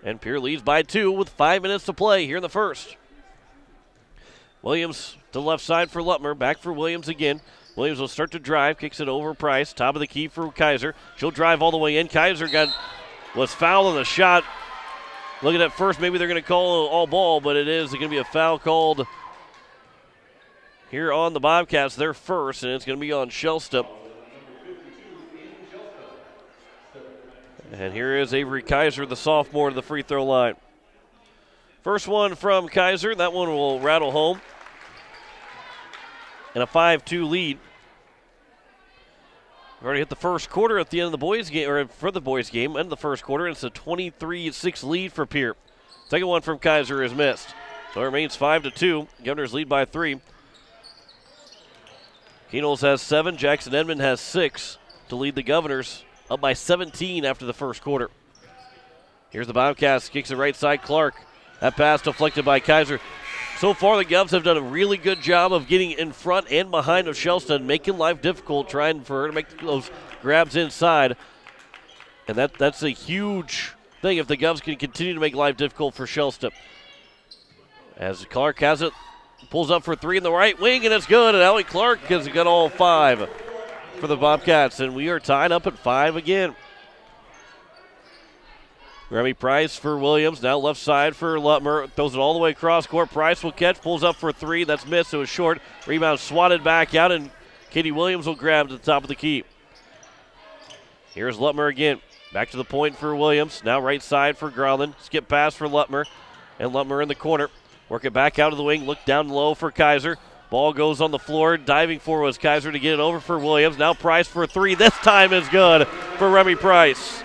And Pierre leads by 2 with 5 minutes to play here in the first. Williams to the left side for Lutmer. Back for Williams again. Williams will start to drive. Kicks it over Price. Top of the key for Kaiser. She'll drive all the way in. Kaiser was fouled on the shot. Looking at first, maybe they're going to call all ball, but it is going to be a foul called here on the Bobcats. They're first, and it's going to be on Shelston. And here is Avery Kaiser, the sophomore, to the free throw line. First one from Kaiser. That one will rattle home. And a 5-2 lead. We've already hit the first quarter at the end of the boys' game, or for the boys' game, end of the first quarter. And it's a 23-6 lead for Pierre. Second one from Kaiser is missed. So it remains 5-2. Governors lead by 3. Keenels has 7. Jackson Edmond has 6 to lead the Governors. Up by 17 after the first quarter. Here's the Bobcats. Kicks it right side. Clark. That pass deflected by Kaiser. So far, the Govs have done a really good job of getting in front and behind of Shelston, making life difficult, trying for her to make those grabs inside. And that's a huge thing if the Govs can continue to make life difficult for Shelston. As Clark has it, pulls up for 3 in the right wing, and it's good. And Allie Clark has got all 5. For the Bobcats, and we are tied up at 5 again. Remy Price for Williams, now left side for Lutmer, throws it all the way across court. Price will catch, pulls up for 3, that's missed, it was short. Rebound swatted back out, and Katie Williams will grab to the top of the key. Here's Lutmer again, back to the point for Williams, now right side for Growlin. Skip pass for Lutmer, and Lutmer in the corner. Work it back out of the wing, look down low for Kaiser. Ball goes on the floor. Diving for was Kaiser to get it over for Williams. Now Price for 3. This time is good for Remy Price.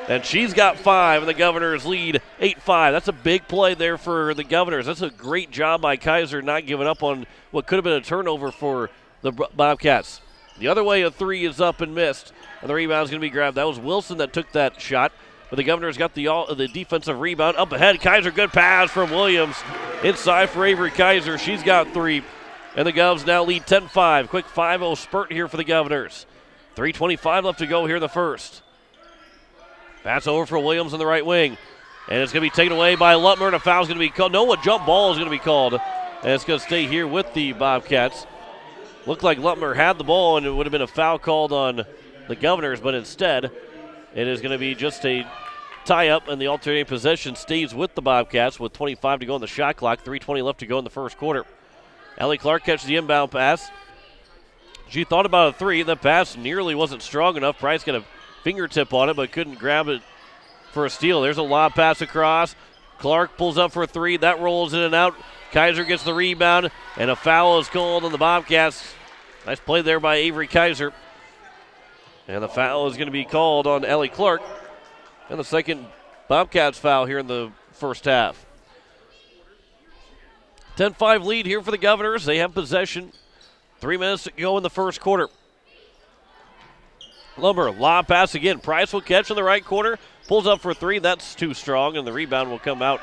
And she's got 5, and the Governors lead 8-5. That's a big play there for the Governors. That's a great job by Kaiser not giving up on what could have been a turnover for the Bobcats. The other way, a 3 is up and missed, and the rebound's going to be grabbed. That was Wilson that took that shot, but the Governors got the defensive rebound. Up ahead, Kaiser, good pass from Williams. Inside for Avery Kaiser. She's got 3. And the Govs now lead 10-5. Quick 5-0 spurt here for the Governors. 3:25 left to go here in the first. Pass over for Williams on the right wing. And it's going to be taken away by Lutmer, and a foul's going to be called. No, a jump ball is going to be called. And it's going to stay here with the Bobcats. Looked like Lutmer had the ball, and it would have been a foul called on the Governors, but instead it is going to be just a tie-up, and the alternating possession stays with the Bobcats with 25 to go on the shot clock. 3:20 left to go in the first quarter. Allie Clark catches the inbound pass. She thought about a 3. The pass nearly wasn't strong enough. Price got a fingertip on it, but couldn't grab it for a steal. There's a lob pass across. Clark pulls up for a 3. That rolls in and out. Kaiser gets the rebound, and a foul is called on the Bobcats. Nice play there by Avery Kaiser. And the foul is going to be called on Allie Clark. And the second Bobcats foul here in the first half. 10-5 lead here for the Governors. They have possession. 3 minutes to go in the first quarter. Lumber, lob pass again. Price will catch in the right corner. Pulls up for 3. That's too strong, and the rebound will come out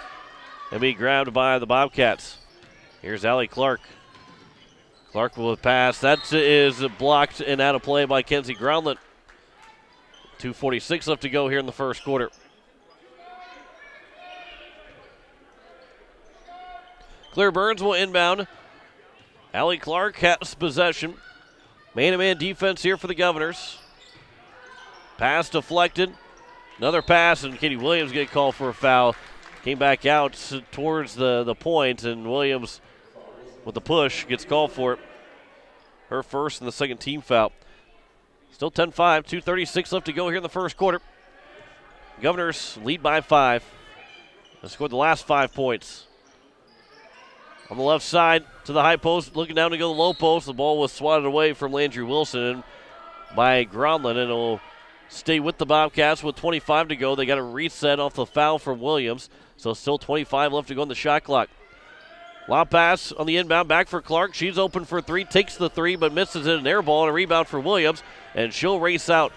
and be grabbed by the Bobcats. Here's Allie Clark. Clark will pass. That is blocked and out of play by Kenzie Groundlet. 2:46 left to go here in the first quarter. Claire Burns will inbound. Allie Clark has possession. Man-to-man defense here for the Governors. Pass deflected. Another pass, and Katie Williams get called for a foul. Came back out towards the point, and Williams, with the push, gets called for it. Her first and the second team foul. Still 10-5, 2:36 left to go here in the first quarter. Governors lead by 5. They scored the last 5 points. On the left side to the high post, looking down to go to the low post. The ball was swatted away from Landry Wilson by Gronlin, and it'll stay with the Bobcats with 25 to go. They got a reset off the foul from Williams, so still 25 left to go on the shot clock. Lob pass on the inbound, back for Clark. She's open for 3, takes the 3, but misses it. An air ball and a rebound for Williams, and she'll race out.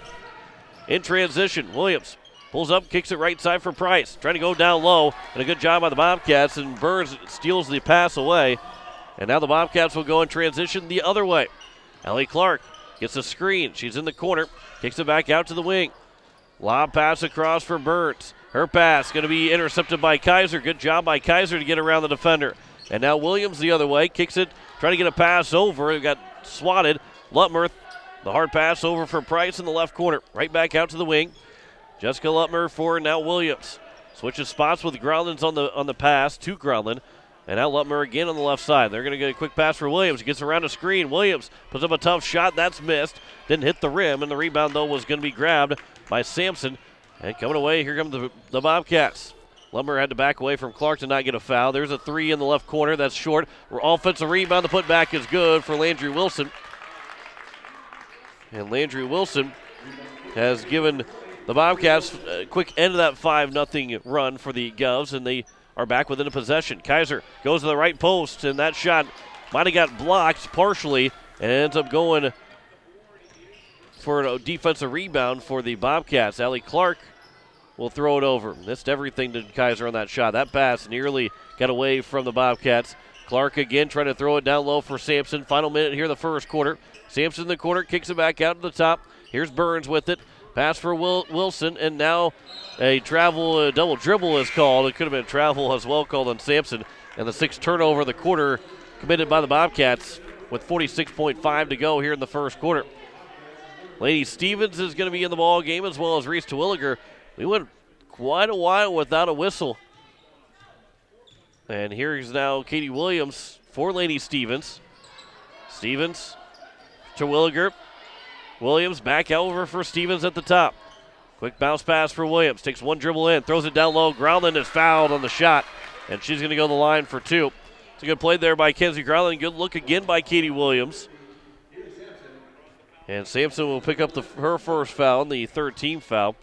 In transition, Williams pulls up, kicks it right side for Price. Trying to go down low, and a good job by the Bobcats, and Burns steals the pass away. And now the Bobcats will go in transition the other way. Allie Clark gets a screen. She's in the corner, kicks it back out to the wing. Lob pass across for Burns. Her pass going to be intercepted by Kaiser. Good job by Kaiser to get around the defender. And now Williams the other way, kicks it, trying to get a pass over. It got swatted. Lutmer, the hard pass over for Price in the left corner. Right back out to the wing. Jessica Lutmer for now Williams. Switches spots with Gronlin's on the pass to Gronlin. And now Lutmer again on the left side. They're going to get a quick pass for Williams. Gets around a screen. Williams puts up a tough shot. That's missed. Didn't hit the rim, and the rebound, though, was going to be grabbed by Sampson. And coming away, here come the Bobcats. Lutmer had to back away from Clark to not get a foul. There's a 3 in the left corner. That's short. Offensive rebound. The putback is good for Landry Wilson. And Landry Wilson has given the Bobcats a quick end of that 5-0 run for the Govs, and they are back within a possession. Kaiser goes to the right post, and that shot might have got blocked partially and ends up going for a defensive rebound for the Bobcats. Allie Clark will throw it over. Missed everything to Kaiser on that shot. That pass nearly got away from the Bobcats. Clark again trying to throw it down low for Sampson. Final minute here in the first quarter. Sampson in the corner, kicks it back out to the top. Here's Burns with it. Pass for Wilson, and now a double dribble is called. It could have been travel as well called on Sampson. And the 6th turnover of the quarter committed by the Bobcats with 46.5 to go here in the first quarter. Lady Stevens is going to be in the ball game as well as Reese Terwilliger. We went quite a while without a whistle. And here's now Katie Williams for Lady Stevens. Stevens, Terwilliger. Williams back over for Stevens at the top. Quick bounce pass for Williams. Takes one dribble in, throws it down low. Groundland is fouled on the shot, and she's going to go to the line for 2. It's a good play there by Kenzie Groundland. Good look again by Katie Williams. And Sampson will pick up her first foul, the 3rd team foul.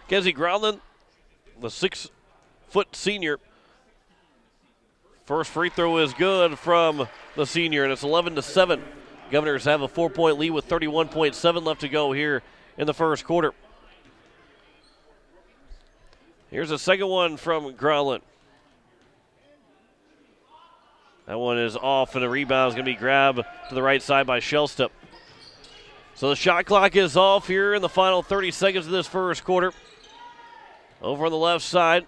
Kenzie Groundland, the 6-foot senior. First free throw is good from the senior, and it's 11-7. Governors have a 4-point lead with 31.7 left to go here in the first quarter. Here's a second one from Groundland. That one is off, and the rebound is going to be grabbed to the right side by Shellstep. So the shot clock is off here in the final 30 seconds of this first quarter. Over on the left side,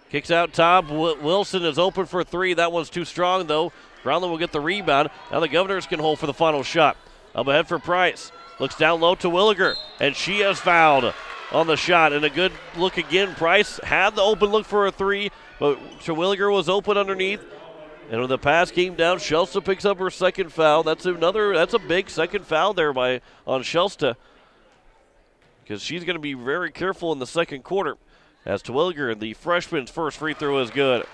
kicks out top. Wilson is open for 3. That one's too strong, though. Groundland will get the rebound. Now the Governors can hold for the final shot. Up ahead for Price. Looks down low to Williger, and she has fouled on the shot. And a good look again. Price had the open look for a 3, but Terwilliger was open underneath. And when the pass came down, Shelsta picks up her second foul. That's a big second foul there on Shelsta, because she's going to be very careful in the second quarter. As Terwilliger, the freshman's first free throw is good.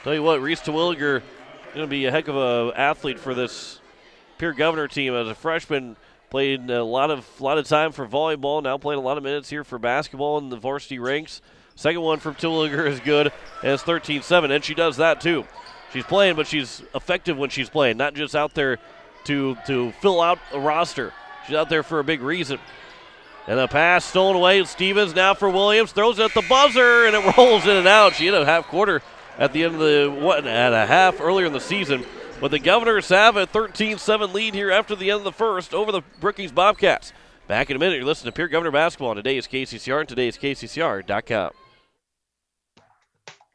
Tell you what, Reese Terwilliger going to be a heck of an athlete for this Pierre Governor team. As a freshman, played a lot of time for volleyball. Now playing a lot of minutes here for basketball in the varsity ranks. Second one from Terwilliger is good, and it's 13-7, and she does that too. She's playing, but she's effective when she's playing, not just out there to fill out a roster. She's out there for a big reason. And a pass stolen away. Stevens now for Williams. Throws it at the buzzer, and it rolls in and out. She had a half quarter at the end of at a half earlier in the season. But the Governors have a 13-7 lead here after the end of the first over the Brookings Bobcats. Back in a minute. You're listening to Pierre Governor Basketball on today's KCCR and today's KCCR.com.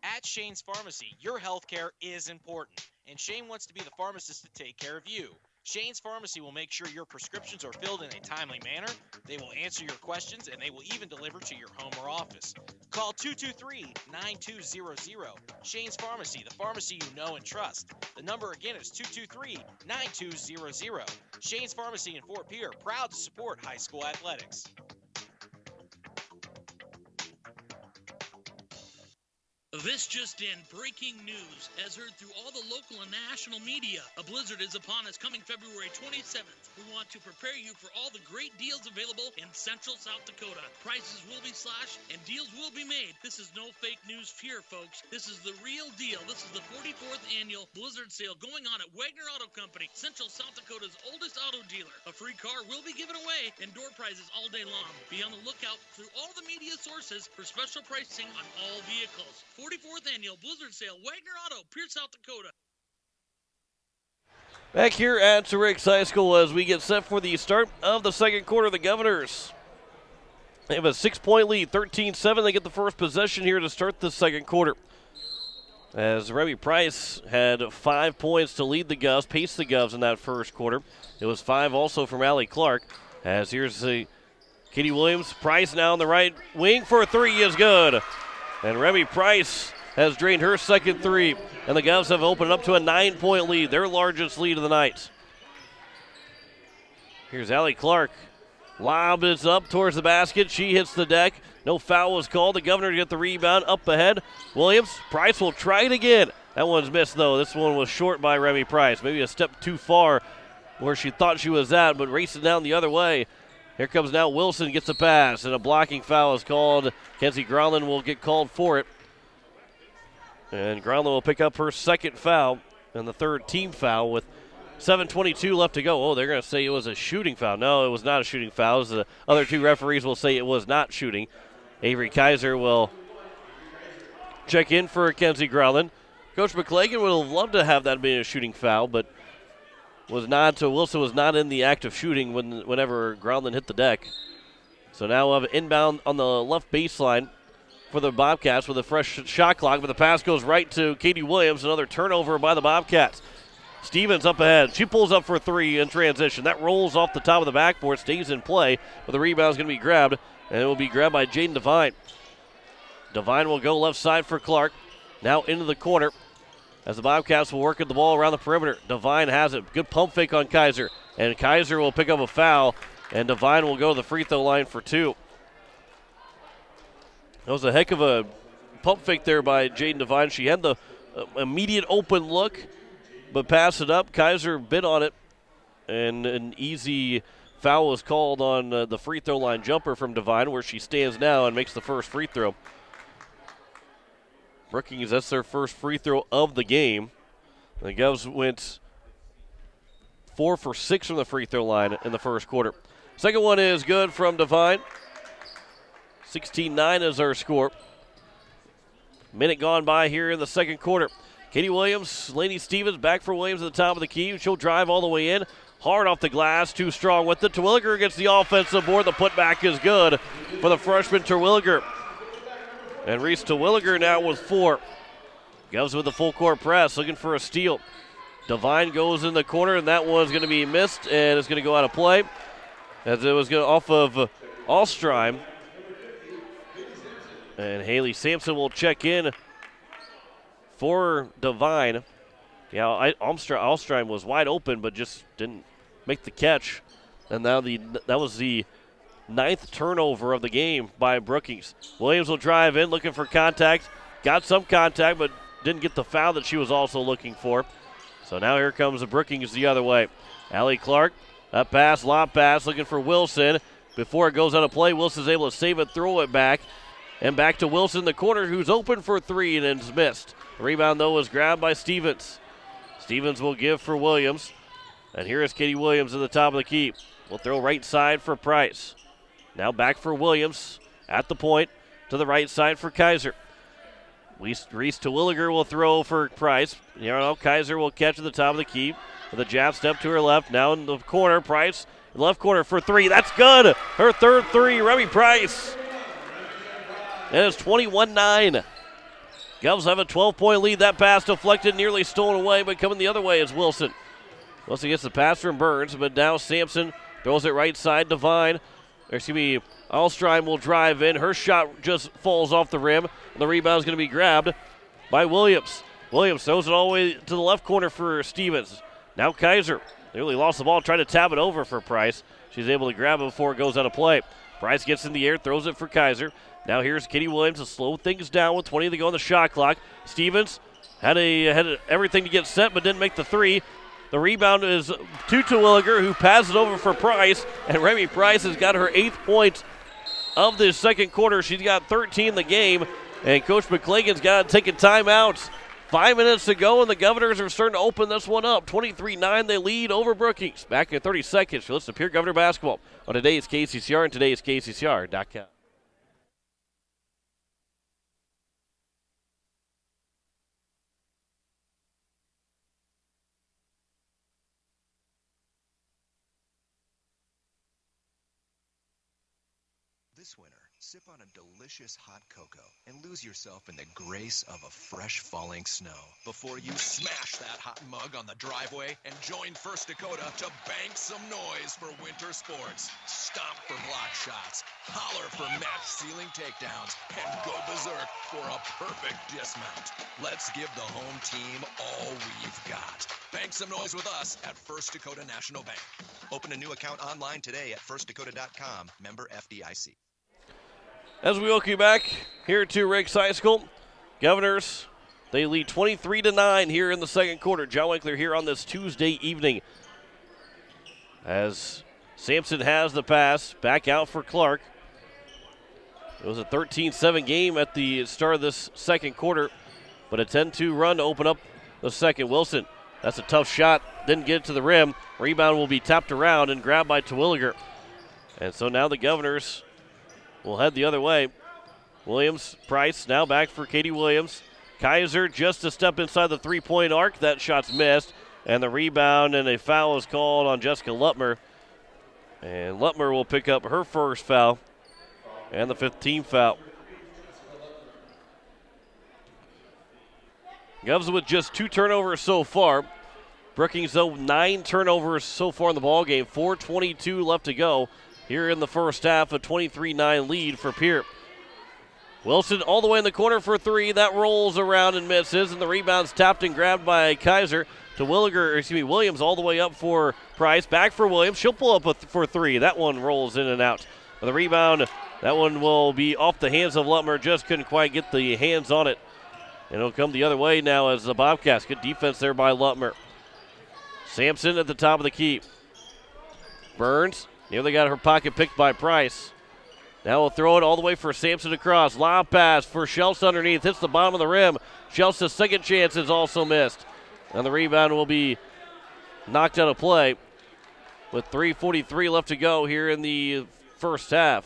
At Shane's Pharmacy, your health care is important, and Shane wants to be the pharmacist to take care of you. Shane's Pharmacy will make sure your prescriptions are filled in a timely manner. They will answer your questions, and they will even deliver to your home or office. Call 223-9200. Shane's Pharmacy, the pharmacy you know and trust. The number again is 223-9200. Shane's Pharmacy in Fort Pierre, proud to support high school athletics. This just in, breaking news, as heard through all the local and national media. A blizzard is upon us coming February 27th. We want to prepare you for all the great deals available in Central South Dakota. Prices will be slashed and deals will be made. This is no fake news here, folks. This is the real deal. This is the 44th annual blizzard sale going on at Wagner Auto Company, Central South Dakota's oldest auto dealer. A free car will be given away and door prizes all day long. Be on the lookout through all the media sources for special pricing on all vehicles. 44th Annual Blizzard Sale, Wagner Auto, Pierre, South Dakota. Back here at Rick's High School as we get set for the start of the second quarter. The Governors, they have a 6-point lead, 13-7. They get the first possession here to start the second quarter. As Remy Price had 5 points to lead the Govs, pace the Govs in that first quarter. It was 5 also from Allie Clark. As here's the Katie Williams. Price now on the right wing for a three is good. And Remy Price has drained her second three. And the Govs have opened up to a 9-point lead, their largest lead of the night. Here's Allie Clark. Lob is up towards the basket. She hits the deck. No foul was called. The Governor get the rebound up ahead. Williams, Price will try it again. That one's missed, though. This one was short by Remy Price. Maybe a step too far where she thought she was at, but racing down the other way. Here comes now Wilson, gets a pass, and a blocking foul is called. Kenzie Gronlund will get called for it. And Gronlund will pick up her second foul and the third team foul with 7:22 left to go. Oh, they're going to say it was a shooting foul. No, it was not a shooting foul. The other two referees will say it was not shooting. Avery Kaiser will check in for Kenzie Gronlund. Coach McClagan would have loved to have that being a shooting foul, but Wilson was not in the act of shooting whenever Gronlund hit the deck. So now we'll have an inbound on the left baseline for the Bobcats with a fresh shot clock, but the pass goes right to Katie Williams. Another turnover by the Bobcats. Stevens up ahead. She pulls up for three in transition. That rolls off the top of the backboard, stays in play, but the rebound is going to be grabbed, and it will be grabbed by Jaden Devine. Devine will go left side for Clark. Now into the corner as the Bobcats will work at the ball around the perimeter. Devine has it. Good pump fake on Kaiser, and Kaiser will pick up a foul, and Devine will go to the free throw line for two. That was a heck of a pump fake there by Jaden Devine. She had the immediate open look, but passed it up. Kaiser bit on it, and an easy foul was called on the free throw line jumper from Devine, where she stands now and makes the first free throw. Brookings, that's their first free throw of the game. The Govs went 4 for 6 from the free throw line in the first quarter. Second one is good from Devine. 16-9 is our score. Minute gone by here in the second quarter. Katie Williams, Laney Stevens back for Williams at the top of the key. She'll drive all the way in. Hard off the glass, too strong with it. Terwilliger gets the offensive board. The putback is good for the freshman Terwilliger. And Reese Terwilliger now with 4. Govs with the full court press, looking for a steal. Devine goes in the corner, and that one's going to be missed, and it's going to go out of play. As it was going off of Alstreim. And Haley Sampson will check in for Devine. Yeah, Alstreim was wide open, but just didn't make the catch. And now that was the 9th turnover of the game by Brookings. Williams will drive in, looking for contact. Got some contact, but didn't get the foul that she was also looking for. So now here comes the Brookings the other way. Allie Clark, that pass, lob pass, looking for Wilson. Before it goes out of play, Wilson's able to save it, throw it back. And back to Wilson in the corner, who's open for three and is missed. The rebound, though, was grabbed by Stevens. Stevens will give for Williams. And here is Katie Williams at the top of the key. Will throw right side for Price. Now back for Williams at the point to the right side for Kaiser. Reese Terwilliger will throw for Price. Kaiser will catch at the top of the key with a jab step to her left. Now in the corner, Price, left corner for three. That's good. Her third three, Remy Price. And it's 21-9. Govs have a 12-point lead. That pass deflected, nearly stolen away, but coming the other way is Wilson. Wilson gets the pass from Burns, but now Sampson throws it right side to Vine. Alstreim will drive in. Her shot just falls off the rim. The rebound is going to be grabbed by Williams. Williams throws it all the way to the left corner for Stevens. Now Kaiser nearly lost the ball, tried to tap it over for Price. She's able to grab it before it goes out of play. Price gets in the air, throws it for Kaiser. Now here's Katie Williams to slow things down with 20 to go on the shot clock. Stevens had everything to get set, but didn't make the three. The rebound is to Terwilliger, who passes it over for Price, and Remy Price has got her 8th point of this second quarter. She's got 13 in the game, and Coach McClagan's got to take a timeout. 5 minutes to go, and the Governors are starting to open this one up. 23-9, they lead over Brookings. Back in 30 seconds, you'll listen to Pierre Governor Basketball on today's KCCR and today's KCCR.com. This winter, sip on a delicious hot cocoa and lose yourself in the grace of a fresh falling snow before you smash that hot mug on the driveway and join First Dakota to bank some noise for winter sports. Stomp for block shots, holler for match ceiling takedowns, and go berserk for a perfect dismount. Let's give the home team all we've got. Bank some noise with us at First Dakota National Bank. Open a new account online today at firstdakota.com, member FDIC. As we welcome you back here to Riggs High School, Governors, they lead 23-9 here in the second quarter. John Winkler here on this Tuesday evening. As Sampson has the pass, back out for Clark. It was a 13-7 game at the start of this second quarter, but a 10-2 run to open up the second. Wilson, that's a tough shot, didn't get it to the rim. Rebound will be tapped around and grabbed by Terwilliger. And so now the Governors will head the other way. Williams, Price, now back for Katie Williams. Kaiser just a step inside the three-point arc. That shot's missed. And the rebound and a foul is called on Jessica Lutmer. And Lutmer will pick up her first foul and the 15th foul. Govs with just 2 turnovers so far. Brookings, though, 9 turnovers so far in the ballgame. 4:22 left to go here in the first half. A 23-9 lead for Pierre. Wilson all the way in the corner for 3. That rolls around and misses, and the rebound's tapped and grabbed by Kaiser. Williams all the way up for Price. Back for Williams. She'll pull up for 3. That one rolls in and out. But the rebound, that one will be off the hands of Lutmer. Just couldn't quite get the hands on it. And it'll come the other way now as the Bobcats. Good defense there by Lutmer. Sampson at the top of the key. Burns, nearly got her pocket picked by Price. Now we'll throw it all the way for Sampson across. Lob pass for Schultz underneath. Hits the bottom of the rim. Schultz's second chance is also missed. And the rebound will be knocked out of play with 3:43 left to go here in the first half.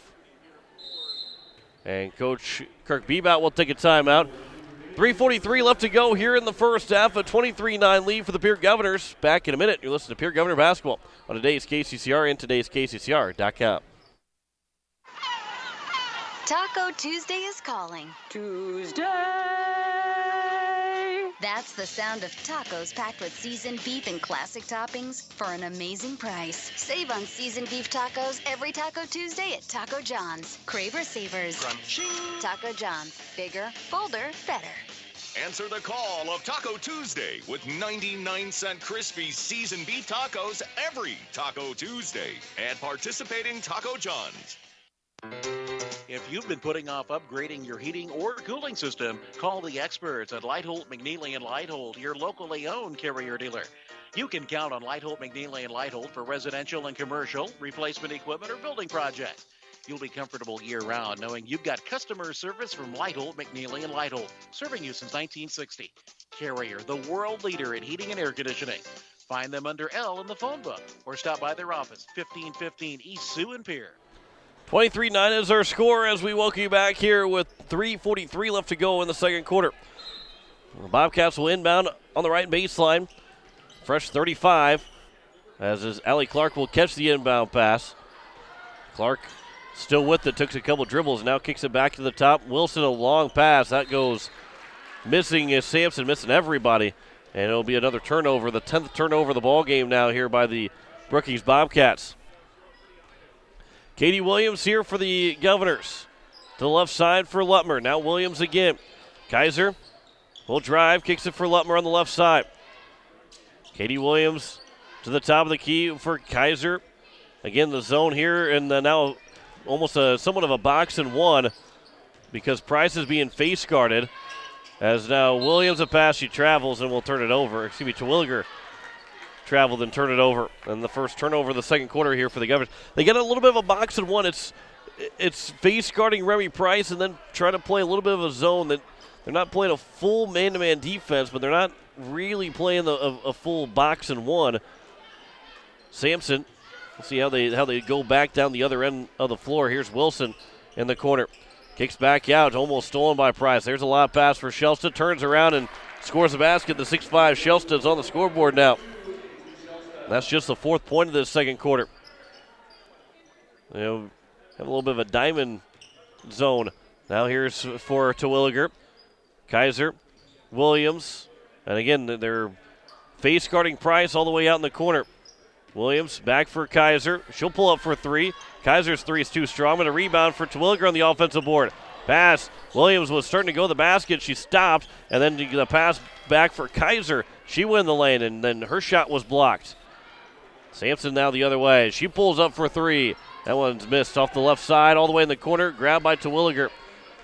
And Coach Kirk Bebout will take a timeout. 3:43 left to go here in the first half. A 23-9 lead for the Pierre Governors. Back in a minute. You're listening to Pierre Governor Basketball on today's KCCR and today's KCCR.com. Taco Tuesday is calling. Tuesday! That's the sound of tacos packed with seasoned beef and classic toppings for an amazing price. Save on seasoned beef tacos every Taco Tuesday at Taco John's. Craver Savers. Crunching. Taco John's. Bigger, bolder, better. Answer the call of Taco Tuesday with 99-cent crispy seasoned beef tacos every Taco Tuesday at participating Taco John's. If you've been putting off upgrading your heating or cooling system, call the experts at Lightholt, McNeely & Lightholt, your locally owned Carrier dealer. You can count on Lightholt, McNeely & Lightholt for residential and commercial, replacement equipment, or building projects. You'll be comfortable year-round knowing you've got customer service from Lightholt, McNeely & Lightholt, serving you since 1960. Carrier, the world leader in heating and air conditioning. Find them under L in the phone book or stop by their office, 1515 East Sioux and Pierre. 23-9 is our score as we welcome you back here with 3:43 left to go in the second quarter. The Bobcats will inbound on the right baseline. Fresh 35, as is Allie Clark will catch the inbound pass. Clark still with it, took a couple dribbles, now kicks it back to the top. Wilson, a long pass. That goes missing as Sampson, missing everybody. And it'll be another turnover, the 10th turnover of the ball game now here by the Brookings Bobcats. Katie Williams here for the Governors. To the left side for Lutmer. Now Williams again. Kaiser will drive, kicks it for Lutmer on the left side. Katie Williams to the top of the key for Kaiser. Again, the zone here, and now almost somewhat of a box and one because Price is being face guarded. As now Williams a pass, she travels and will turn it over. Excuse me, Terwilliger traveled and turned it over. And the first turnover of the second quarter here for the Governors. They get a little bit of a box and one. It's face guarding Remy Price and then trying to play a little bit of a zone that they're not playing a full man-to-man defense, but they're not really playing a full box and one. Sampson, we'll see how they go back down the other end of the floor. Here's Wilson in the corner. Kicks back out, almost stolen by Price. There's a lob pass for Shelston, turns around and scores the basket. The 6'5 Shelston's on the scoreboard now. That's just the 4th point of this second quarter. You know, have a little bit of a diamond zone. Now here's for Terwilliger. Kaiser, Williams, and again, they're face guarding Price all the way out in the corner. Williams back for Kaiser. She'll pull up for three. Kaiser's three is too strong, and a rebound for Terwilliger on the offensive board. Pass. Williams was starting to go to the basket. She stopped, and then the pass back for Kaiser. She went in the lane, and then her shot was blocked. Sampson now the other way. She pulls up for three. That one's missed off the left side, all the way in the corner. Grabbed by Terwilliger.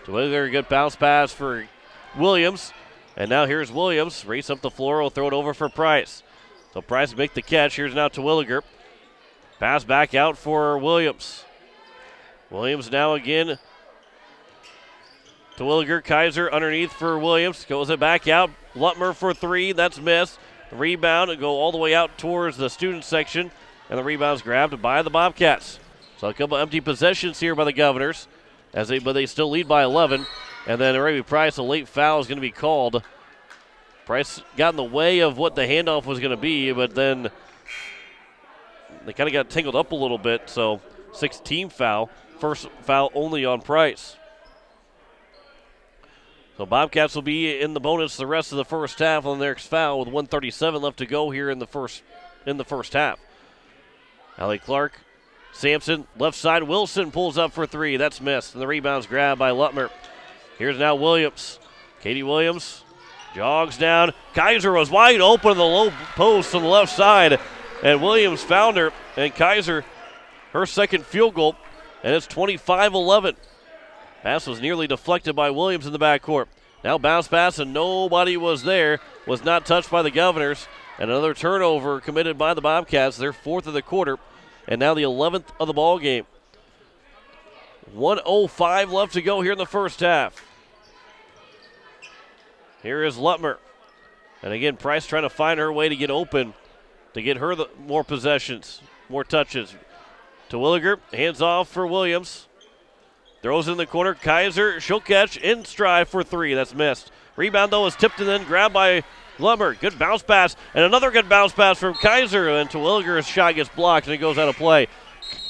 Terwilliger, good bounce pass for Williams. And now here's Williams. Race up the floor. Will throw it over for Price. So Price will make the catch. Here's now Terwilliger. Pass back out for Williams. Williams now again. Terwilliger, Kaiser underneath for Williams. Goes it back out. Lutmer for three. That's missed. The rebound will go all the way out towards the student section. And the rebound's grabbed by the Bobcats. So a couple empty possessions here by the Governors. But they still lead by 11. And then Remy Price, a late foul is going to be called. Price got in the way of what the handoff was going to be, but then they kind of got tangled up a little bit. So 6-team foul. First foul only on Price. So Bobcats will be in the bonus the rest of the first half on their next foul with 1:37 left to go here in the first half. Allie Clark, Sampson, left side. Wilson pulls up for three. That's missed. And the rebound's grabbed by Lutmer. Here's now Williams. Katie Williams jogs down. Kaiser was wide open in the low post on the left side. And Williams found her. And Kaiser, her second field goal. And it's 25-11. Pass was nearly deflected by Williams in the backcourt. Now bounce pass and nobody was there. Was not touched by the Governors. And another turnover committed by the Bobcats. Their 4th of the quarter. And now the 11th of the ball game. 1:05 left to go here in the first half. Here is Lutmer. And again, Price trying to find her way to get open, to get her more possessions, more touches. Terwilliger, hands off for Williams. Throws in the corner. Kaiser, she'll catch in stride for three. That's missed. Rebound, though, is tipped and then grabbed by Lutmer. Good bounce pass. And another good bounce pass from Kaiser. And Terwilliger's shot gets blocked and it goes out of play.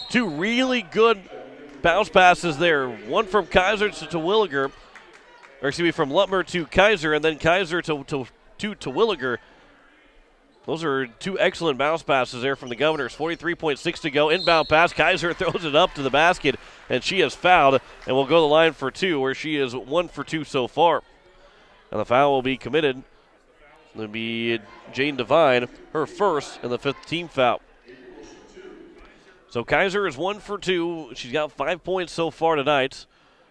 Two really good bounce passes there. One from Kaiser to Terwilliger. Or excuse me, from Lutmer to Kaiser, and then Kaiser to Terwilliger. Those are two excellent bounce passes there from the Governors. 43.6 to go. Inbound pass. Kaiser throws it up to the basket, and she has fouled and will go to the line for two, where she is 1 for 2 so far. And the foul will be committed. It'll be Jane Devine, her first, and the 5th team foul. So Kaiser is 1 for 2. She's got 5 points so far tonight.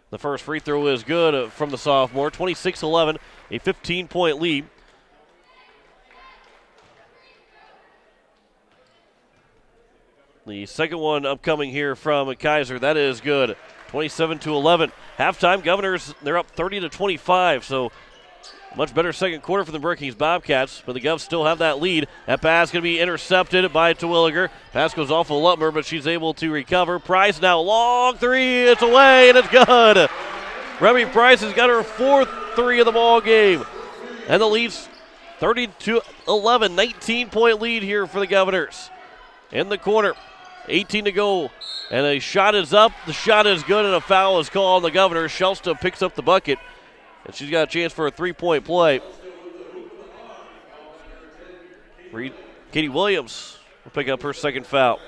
The first free throw is good from the sophomore. 26-11, a 15-point lead. The second one upcoming here from Kaiser. That is good. 27-11. Halftime, Governors, they're up 30-25, so much better second quarter for the Brookings Bobcats, but the Govs still have that lead. That pass going to be intercepted by Terwilliger. Pass goes off of Lutmer, but she's able to recover. Price now, long three. It's away, and it's good. Remy Price has got her 4th three of the ball game. And the lead's 30-11, 19-point lead here for the Governors. In the corner, 18 to go, and a shot is up. The shot is good, and a foul is called on the Governors. Shelston picks up the bucket. And she's got a chance for a 3-point play. Katie Williams will pick up her second foul.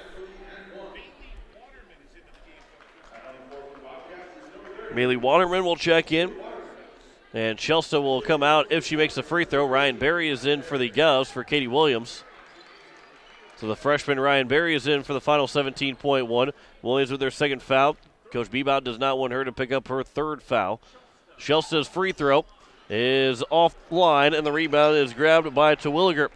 Bailey Waterman will check in. And Chelsea will come out if she makes a free throw. Ryan Berry is in for the Govs for Katie Williams. So the freshman Ryan Berry is in for the final 17.1. Williams with their second foul. Coach Bebout does not want her to pick up her third foul. Chelsea's free throw is offline, and the rebound is grabbed by Terwilliger.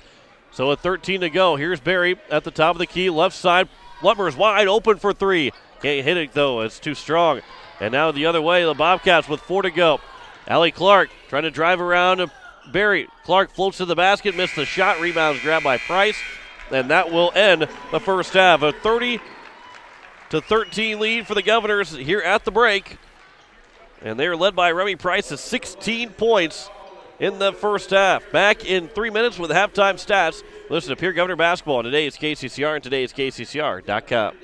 So with 13 to go, here's Berry at the top of the key, left side. Lutmer's wide open for three. Can't hit it, though. It's too strong. And now the other way, the Bobcats with 4 to go. Allie Clark trying to drive around to Berry. Clark floats to the basket, missed the shot. Rebounds grabbed by Price. And that will end the first half. A 30-13 lead for the Governors here at the break. And they are led by Remy Price at 16 points in the first half. Back in 3 minutes with halftime stats. Listen to Pierre Governor Basketball on today's KCCR and today's KCCR.com.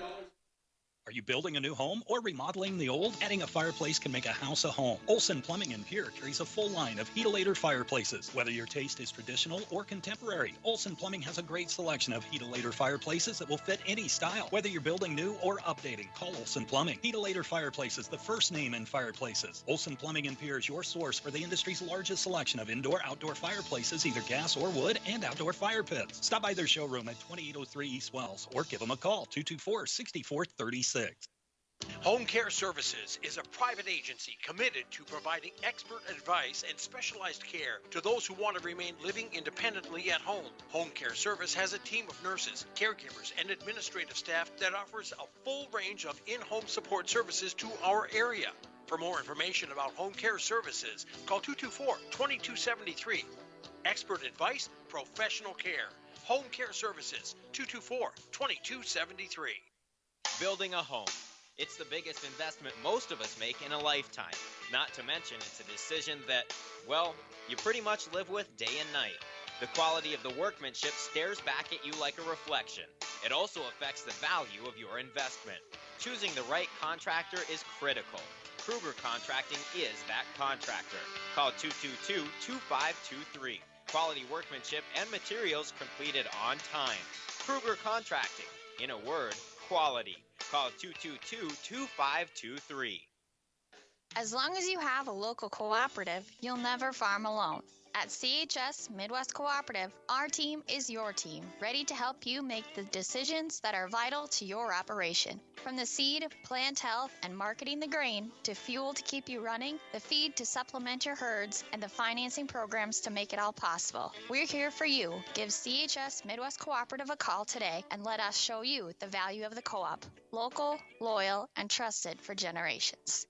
Are you building a new home or remodeling the old? Adding a fireplace can make a house a home. Olson Plumbing in Pierre carries a full line of heat-a-later fireplaces. Whether your taste is traditional or contemporary, Olson Plumbing has a great selection of heat-a-later fireplaces that will fit any style. Whether you're building new or updating, call Olson Plumbing. Heat-a-later Fireplaces, the first name in fireplaces. Olson Plumbing in Pierre is your source for the industry's largest selection of indoor-outdoor fireplaces, either gas or wood, and outdoor fire pits. Stop by their showroom at 2803 East Wells or give them a call, 224-6436. Home Care Services is a private agency committed to providing expert advice and specialized care to those who want to remain living independently at home. Home Care Service has a team of nurses, caregivers, and administrative staff that offers a full range of in-home support services to our area. For more information about Home Care Services, call 224-2273. Expert advice, professional care. Home Care Services, 224-2273. Building a home. It's the biggest investment most of us make in a lifetime. Not to mention, it's a decision that, well, you pretty much live with day and night. The quality of the workmanship stares back at you like a reflection. It also affects the value of your investment. Choosing the right contractor is critical. Kruger Contracting is that contractor. Call 222-2523. Quality workmanship and materials completed on time. Kruger Contracting. In a word, quality. Call 222-2523. As long as you have a local cooperative, you'll never farm alone. At CHS Midwest Cooperative, our team is your team, ready to help you make the decisions that are vital to your operation. From the seed, plant health, and marketing the grain, to fuel to keep you running, the feed to supplement your herds, and the financing programs to make it all possible. We're here for you. Give CHS Midwest Cooperative a call today and let us show you the value of the co-op. Local, loyal, and trusted for generations.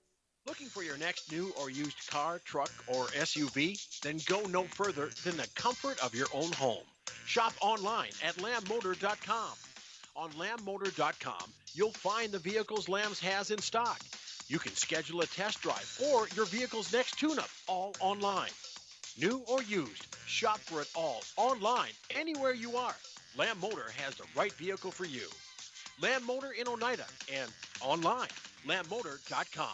Looking for your next new or used car, truck, or SUV? Then go no further than the comfort of your own home. Shop online at lambmotor.com. On lambmotor.com, you'll find the vehicles Lambs has in stock. You can schedule a test drive or your vehicle's next tune-up, all online. New or used, shop for it all online, anywhere you are. Lamb Motor has the right vehicle for you. Lamb Motor in Oneida and online, lambmotor.com.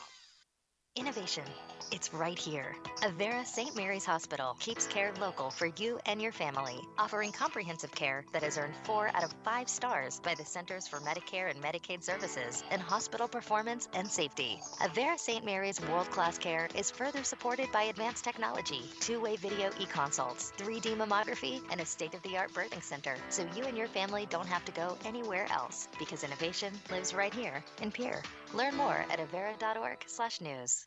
Innovation. It's right here. Avera St. Mary's Hospital keeps care local for you and your family, offering comprehensive care that has earned 4 out of 5 stars by the Centers for Medicare and Medicaid Services in hospital performance and safety. Avera St. Mary's world-class care is further supported by advanced technology, 2-way video e-consults, 3D mammography, and a state-of-the-art birthing center, so you and your family don't have to go anywhere else, because innovation lives right here in Pierre. Learn more at avera.org/news.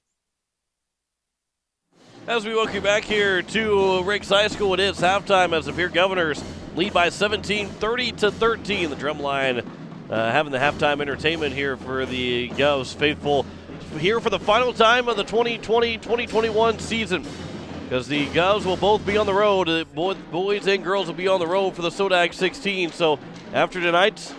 As we welcome you back here to Riggs High School, it is halftime as the Pierre Governors lead by 17, 30-13. The Drumline having the halftime entertainment here for the Govs faithful here for the final time of the 2020-2021 season, because the Govs will both be on the road. Boys and girls will be on the road for the Sodak 16. So after tonight,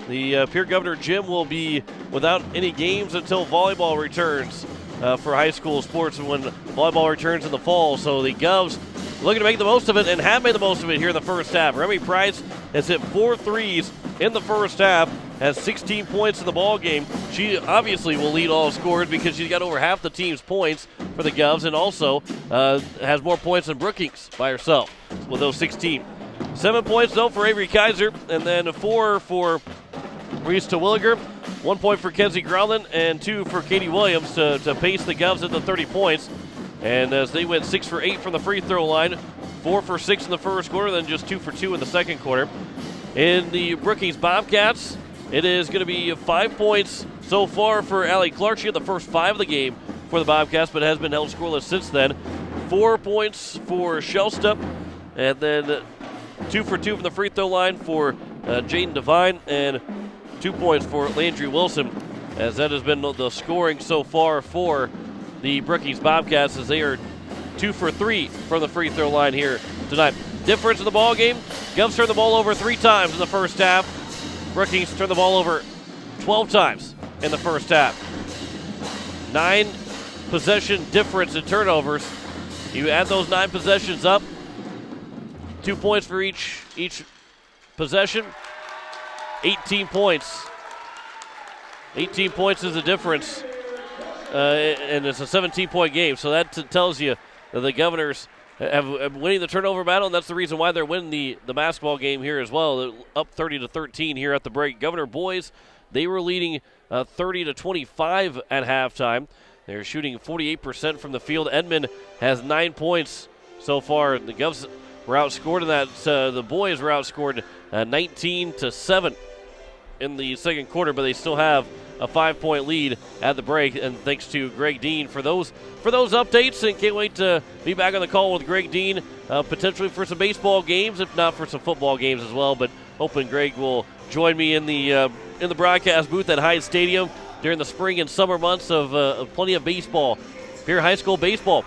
the Pierre Governor Gym will be without any games until volleyball returns for high school sports, and when volleyball returns in the fall. So the Govs looking to make the most of it and have made the most of it here in the first half. Remy Price has hit 4 threes in the first half, has 16 points in the ball game. She obviously will lead all scorers because she's got over half the team's points for the Govs, and also has more points than Brookings by herself with those 16. 7 points, though, for Avery Kaiser, and then 4 for Reese Terwilliger, 1 point for Kenzie Growland, and 2 for Katie Williams to pace the Govs at the 30 points. And as they went 6 for 8 from the free throw line, 4 for 6 in the first quarter, then just 2 for 2 in the second quarter. In the Brookings Bobcats, it is going to be 5 points so far for Allie Clark. She had the first 5 of the game for the Bobcats, but has been held scoreless since then. 4 points for Shelstup, and then 2 for 2 from the free throw line for Jaden Devine, and 2 points for Landry Wilson, as that has been the scoring so far for the Brookings Bobcats, as they are 2 for 3 from the free throw line here tonight. Difference in the ball game: Govs turned the ball over 3 times in the first half. Brookings turned the ball over 12 times in the first half. 9 possession difference in turnovers. You add those 9 possessions up, 2 points for each possession, 18 points. 18 points is the difference, and it's a 17-point game. So that tells you that the Governors have winning the turnover battle, and that's the reason why they're winning the basketball game here as well. They're up 30-13 here at the break. Governor boys, they were leading 30-25 at halftime. They're shooting 48% from the field. Edmond has 9 points so far. The Govs were outscored in that. The boys were outscored 19-7 in the second quarter, but they still have a 5-point lead at the break. And thanks to Greg Dean for those updates. And can't wait to be back on the call with Greg Dean, potentially for some baseball games, if not for some football games as well. But hoping Greg will join me in the broadcast booth at Hyde Stadium during the spring and summer months of plenty of baseball, Pierre High School baseball.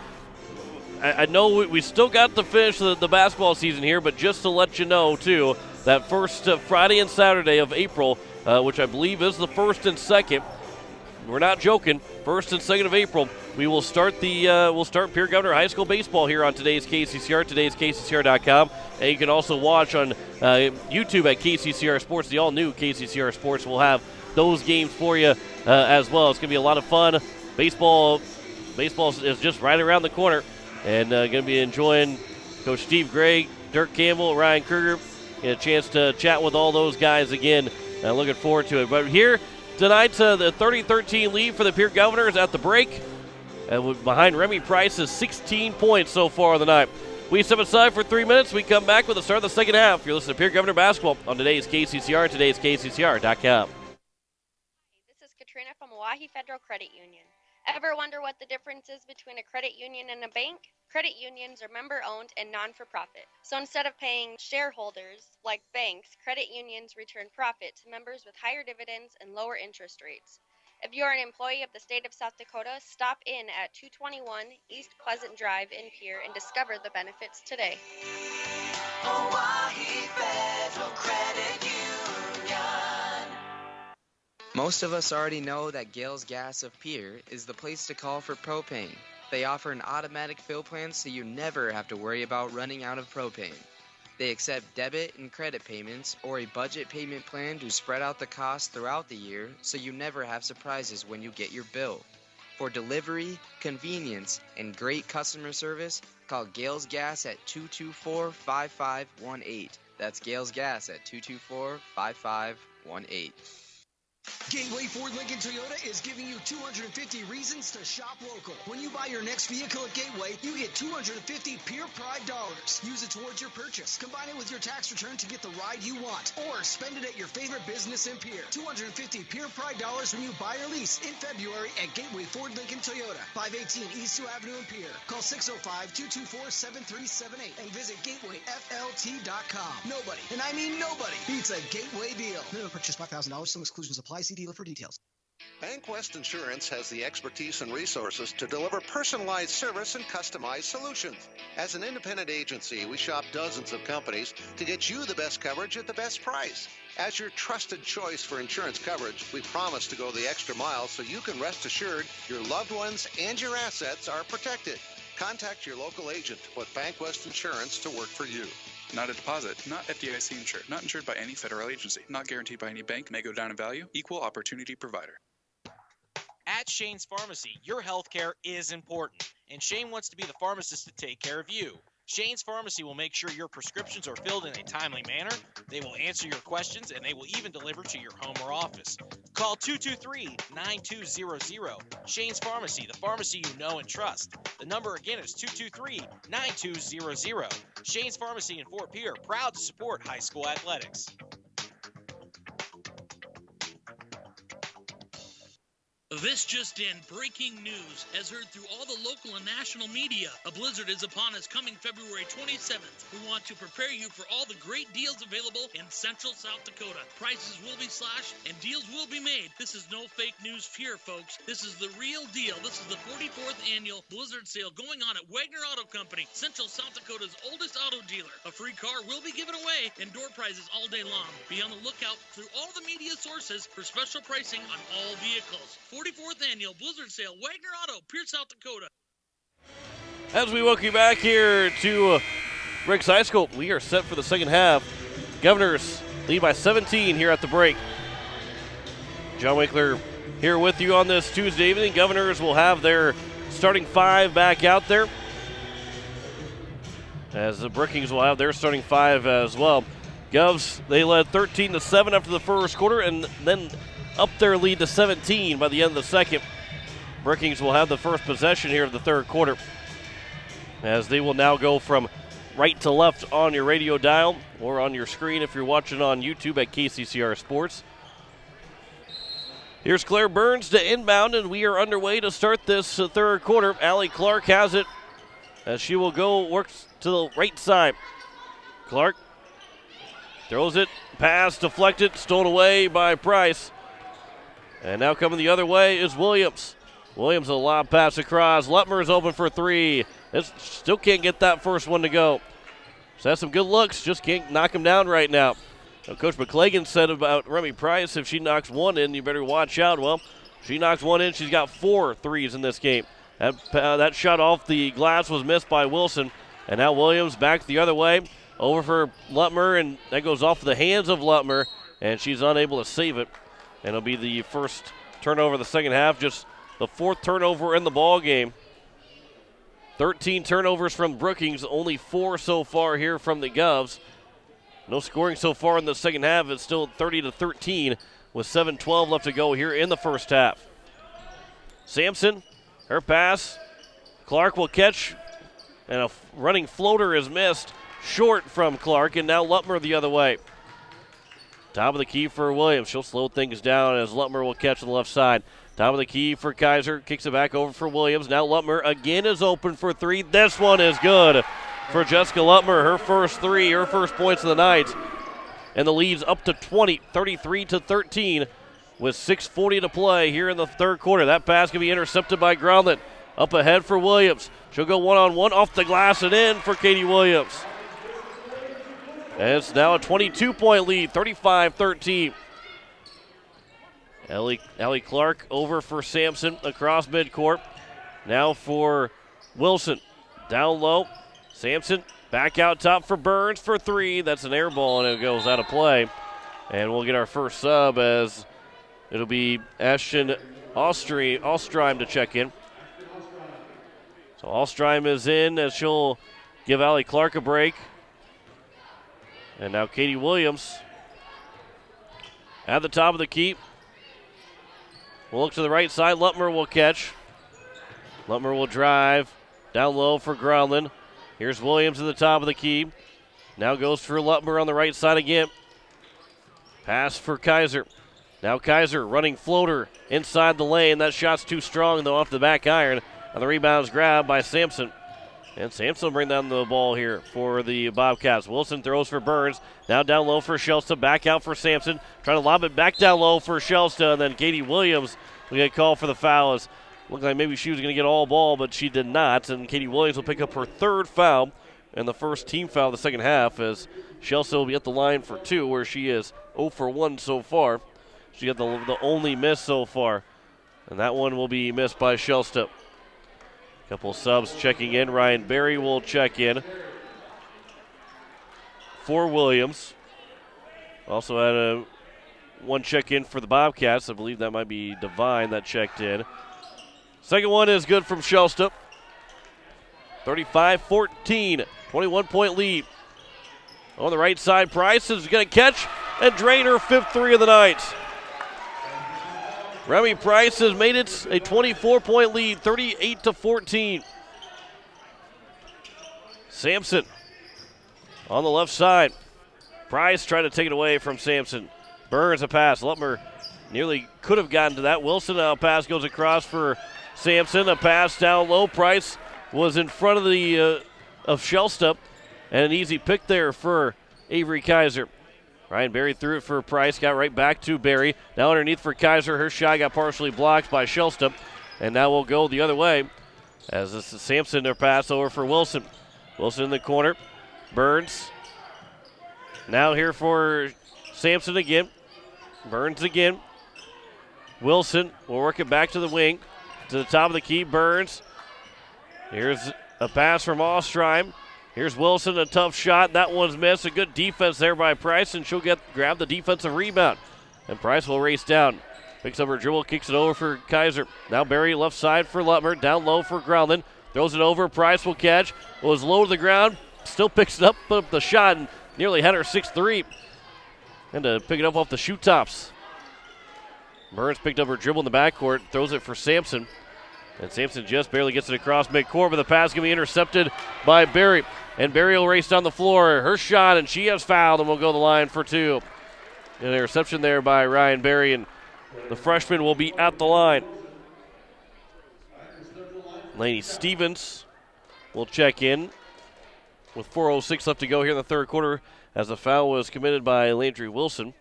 I know we still got to finish the basketball season here, but just to let you know, too, that first Friday and Saturday of April, which I believe is the 1st and 2nd, we're not joking, 1st and 2nd of April, we will start Pierre Governor High School baseball here on today's KCCR, today'skccr.com, and you can also watch on YouTube at KCCR Sports. The all-new KCCR Sports will have those games for you as well. It's going to be a lot of fun. Baseball is just right around the corner, and going to be enjoying Coach Steve Gray, Dirk Campbell, Ryan Kruger. Get a chance to chat with all those guys again. Looking forward to it. But here tonight, the 30-13 lead for the Pierre Governors at the break. Behind Remy Price's 16 points so far on the night. We step aside for 3 minutes. We come back with the start of the second half. You're listening to Pierre Governor Basketball on today's KCCR, today'skccr.com. Katrina from Oahe Federal Credit Union. Ever wonder what the difference is between a credit union and a bank? Credit unions are member-owned and non-for-profit. So instead of paying shareholders like banks, credit unions return profit to members with higher dividends and lower interest rates. If you are an employee of the state of South Dakota, stop in at 221 East Pleasant Drive in Pierre and discover the benefits today. Oahe Federal Credit Union. Most of us already know that Gales Gas of Pierre is the place to call for propane. They offer an automatic fill plan so you never have to worry about running out of propane. They accept debit and credit payments or a budget payment plan to spread out the cost throughout the year so you never have surprises when you get your bill. For delivery, convenience, and great customer service, call Gales Gas at 224-5518. That's Gales Gas at 224-5518. Gateway Ford Lincoln Toyota is giving you 250 reasons to shop local. When you buy your next vehicle at Gateway, you get 250 Pure Pride dollars. Use it towards your purchase. Combine it with your tax return to get the ride you want. Or spend it at your favorite business in Pierre. 250 Pure Pride dollars when you buy or lease in February at Gateway Ford Lincoln Toyota. 518 East 2 Avenue in Pierre. Call 605-224-7378 and visit gatewayflt.com. Nobody, and I mean nobody, beats a Gateway deal. Minimum purchase $5,000. Some exclusions apply. See dealer for details. Bank West Insurance has the expertise and resources to deliver personalized service and customized solutions. As an independent agency, we shop dozens of companies to get you the best coverage at the best price. As your trusted choice for insurance coverage, we promise to go the extra mile so you can rest assured your loved ones and your assets are protected. Contact your local agent to put Bank West Insurance to work for you. Not a deposit, not FDIC insured, not insured by any federal agency, not guaranteed by any bank, may go down in value, equal opportunity provider. At Shane's Pharmacy, your health care is important, and Shane wants to be the pharmacist to take care of you. Shane's Pharmacy will make sure your prescriptions are filled in a timely manner. They will answer your questions, and they will even deliver to your home or office. Call 223-9200. Shane's Pharmacy, the pharmacy you know and trust. The number again is 223-9200. Shane's Pharmacy in Fort Pierre, proud to support high school athletics. This just in, breaking news, as heard through all the local and national media. A blizzard is upon us coming February 27th. We want to prepare you for all the great deals available in Central South Dakota. Prices will be slashed and deals will be made. This is no fake news here, folks. This is the real deal. This is the 44th annual blizzard sale going on at Wagner Auto Company, Central South Dakota's oldest auto dealer. A free car will be given away and door prizes all day long. Be on the lookout through all the media sources for special pricing on all vehicles. 44th Annual Blizzard Sale, Wagner Auto, Pierre, South Dakota. As we welcome you back here to Brookings High School, we are set for the second half. Governors lead by 17 here at the break. John Winkler here with you on this Tuesday evening. Governors will have their starting five back out there, as the Brookings will have their starting five as well. Govs, they led 13-7 after the first quarter, and then up their lead to 17 by the end of the second. Brookings will have the first possession here of the third quarter, as they will now go from right to left on your radio dial or on your screen if you're watching on YouTube at KCCR Sports. Here's Claire Burns to inbound, and we are underway to start this third quarter. Allie Clark has it, as she will go work to the right side. Clark throws it, pass deflected, stolen away by Price. And now coming the other way is Williams. Williams, a lob pass across. Lutmer is open for three. Still can't get that first one to go. So that's some good looks, just can't knock him down right now. Now, Coach McClagan said about Remy Price, if she knocks one in, you better watch out. Well, she knocks one in. She's got 4 threes in this game. That shot off the glass was missed by Wilson. And now Williams back the other way. Over for Lutmer, and that goes off the hands of Lutmer, and she's unable to save it. And it'll be the first turnover of the second half, just the 4th turnover in the ball game. 13 turnovers from Brookings, only 4 so far here from the Govs. No scoring so far in the second half. It's still 30-13 with 7:12 left to go here in the first half. Sampson, her pass. Clark will catch, and a running floater is missed short from Clark, and now Lutmer the other way. Top of the key for Williams. She'll slow things down as Lutmer will catch on the left side. Top of the key for Kaiser. Kicks it back over for Williams. Now Lutmer again is open for three. This one is good for Jessica Lutmer. Her first three, her first points of the night. And the lead's up to 20, 33-13 with 6:40 to play here in the third quarter. That pass can be intercepted by Groundland. Up ahead for Williams. She'll go one-on-one off the glass and in for Katie Williams. And it's now a 22-point lead, 35-13. Allie Clark over for Sampson across midcourt. Now for Wilson. Down low. Sampson back out top for Burns for three. That's an air ball, and it goes out of play. And we'll get our first sub, as it'll be Ashton Alstreim to check in. So Alstreim is in, as she'll give Allie Clark a break. And now Katie Williams at the top of the key. We'll look to the right side. Lutmer will catch. Lutmer will drive. Down low for Groundland. Here's Williams at the top of the key. Now goes for Lutmer on the right side again. Pass for Kaiser. Now Kaiser running floater inside the lane. That shot's too strong, though, off the back iron. And the rebound's grabbed by Sampson. And Sampson will bring down the ball here for the Bobcats. Wilson throws for Burns. Now down low for Shelsta. Back out for Sampson. Trying to lob it back down low for Shelsta. And then Katie Williams will get called for the foul. It looked like maybe she was going to get all ball, but she did not. And Katie Williams will pick up her third foul and the first team foul of the second half, as Shelsta will be at the line for 2, where she is 0 for 1 so far. She got the only miss so far. And that one will be missed by Shelsta. Couple subs checking in. Ryan Berry will check in for Williams. Also had one check in for the Bobcats. I believe that might be Devine that checked in. Second one is good from Shelsta. 35-14, 21-point lead. On the right side, Price is going to catch and drain her 5th three of the night. Remy Price has made it a 24-point lead, 38-14. Sampson on the left side. Price trying to take it away from Sampson. Burns a pass. Lutmer nearly could have gotten to that. Wilson now pass goes across for Sampson. A pass down low. Price was in front of the of Shellstup, and an easy pick there for Avery Kaiser. Ryan Berry threw it for Price, got right back to Berry. Now underneath for Kaiser. Her shot got partially blocked by Shellstup, and now we'll go the other way as this is Sampson, their pass over for Wilson. Wilson in the corner. Burns. Now here for Sampson again. Burns again. Wilson will work it back to the wing. To the top of the key, Burns. Here's a pass from Ostreim. Here's Wilson, a tough shot. That one's missed. A good defense there by Price, and she'll grab the defensive rebound. And Price will race down. Picks up her dribble, kicks it over for Kaiser. Now Berry left side for Lutmer. Down low for Groundland. Throws it over. Price will catch. Was low to the ground. Still picks it up, put up the shot, and nearly had her 6-3. And to pick it up off the shoot tops. Burns picked up her dribble in the backcourt. Throws it for Sampson. And Sampson just barely gets it across midcourt, but the pass can be intercepted by Berry. And Berry will race down the floor. Her shot, and she has fouled, and will go to the line for two. An interception there by Ryan Berry, and the freshman will be at the line. Lainey Stevens will check in with 4:06 left to go here in the third quarter as the foul was committed by Landry Wilson.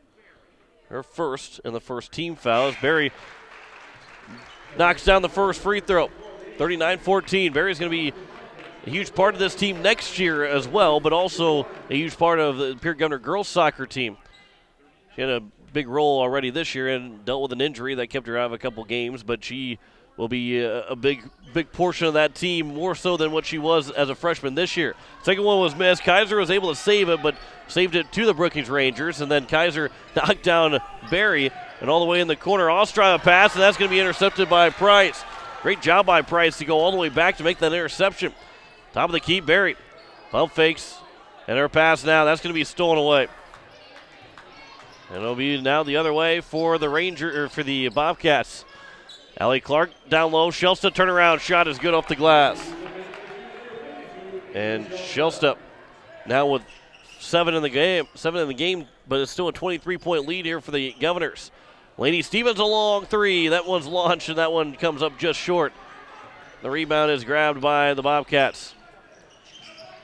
Her first, and the first team foul as Berry knocks down the first free throw. 39-14. Berry's going to be a huge part of this team next year as well, but also a huge part of the Pierre Governor girls soccer team. She had a big role already this year and dealt with an injury that kept her out of a couple games, but she will be a big portion of that team, more so than what she was as a freshman this year. Second one was missed. Kaiser was able to save it, but saved it to the Brookings Rangers, and then Kaiser knocked down Berry, and all the way in the corner, Ostrom a pass, and that's going to be intercepted by Price. Great job by Price to go all the way back to make that interception. Top of the key, Berry. Pump fakes, and her pass now. That's going to be stolen away. And it'll be now the other way for the Bobcats. Allie Clark down low. Shellstup turnaround shot is good off the glass. And Shellstup now with 7 in the game, but it's still a 23-point lead here for the Governors. Lainey Stevens a long three. That one's launched, and that one comes up just short. The rebound is grabbed by the Bobcats.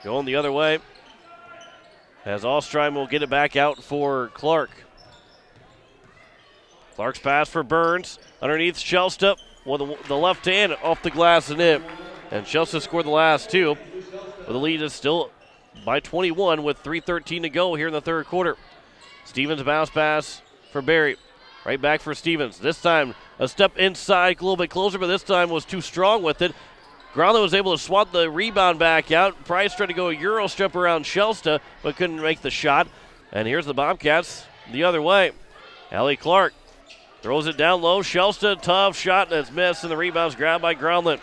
Going the other way as Ostreim will get it back out for Clark. Clark's pass for Burns. Underneath Shellstup with the left hand off the glass and in. And Shellstup scored the last two. But the lead is still by 21 with 3:13 to go here in the third quarter. Stevens bounce pass for Berry. Right back for Stevens. This time a step inside, a little bit closer, but this time was too strong with it. Groundland was able to swat the rebound back out. Price tried to go a Euro step around Shellstup, but couldn't make the shot. And here's the Bobcats the other way. Allie Clark throws it down low. Shellstup, tough shot, and it's missed, and the rebound's grabbed by Groundland.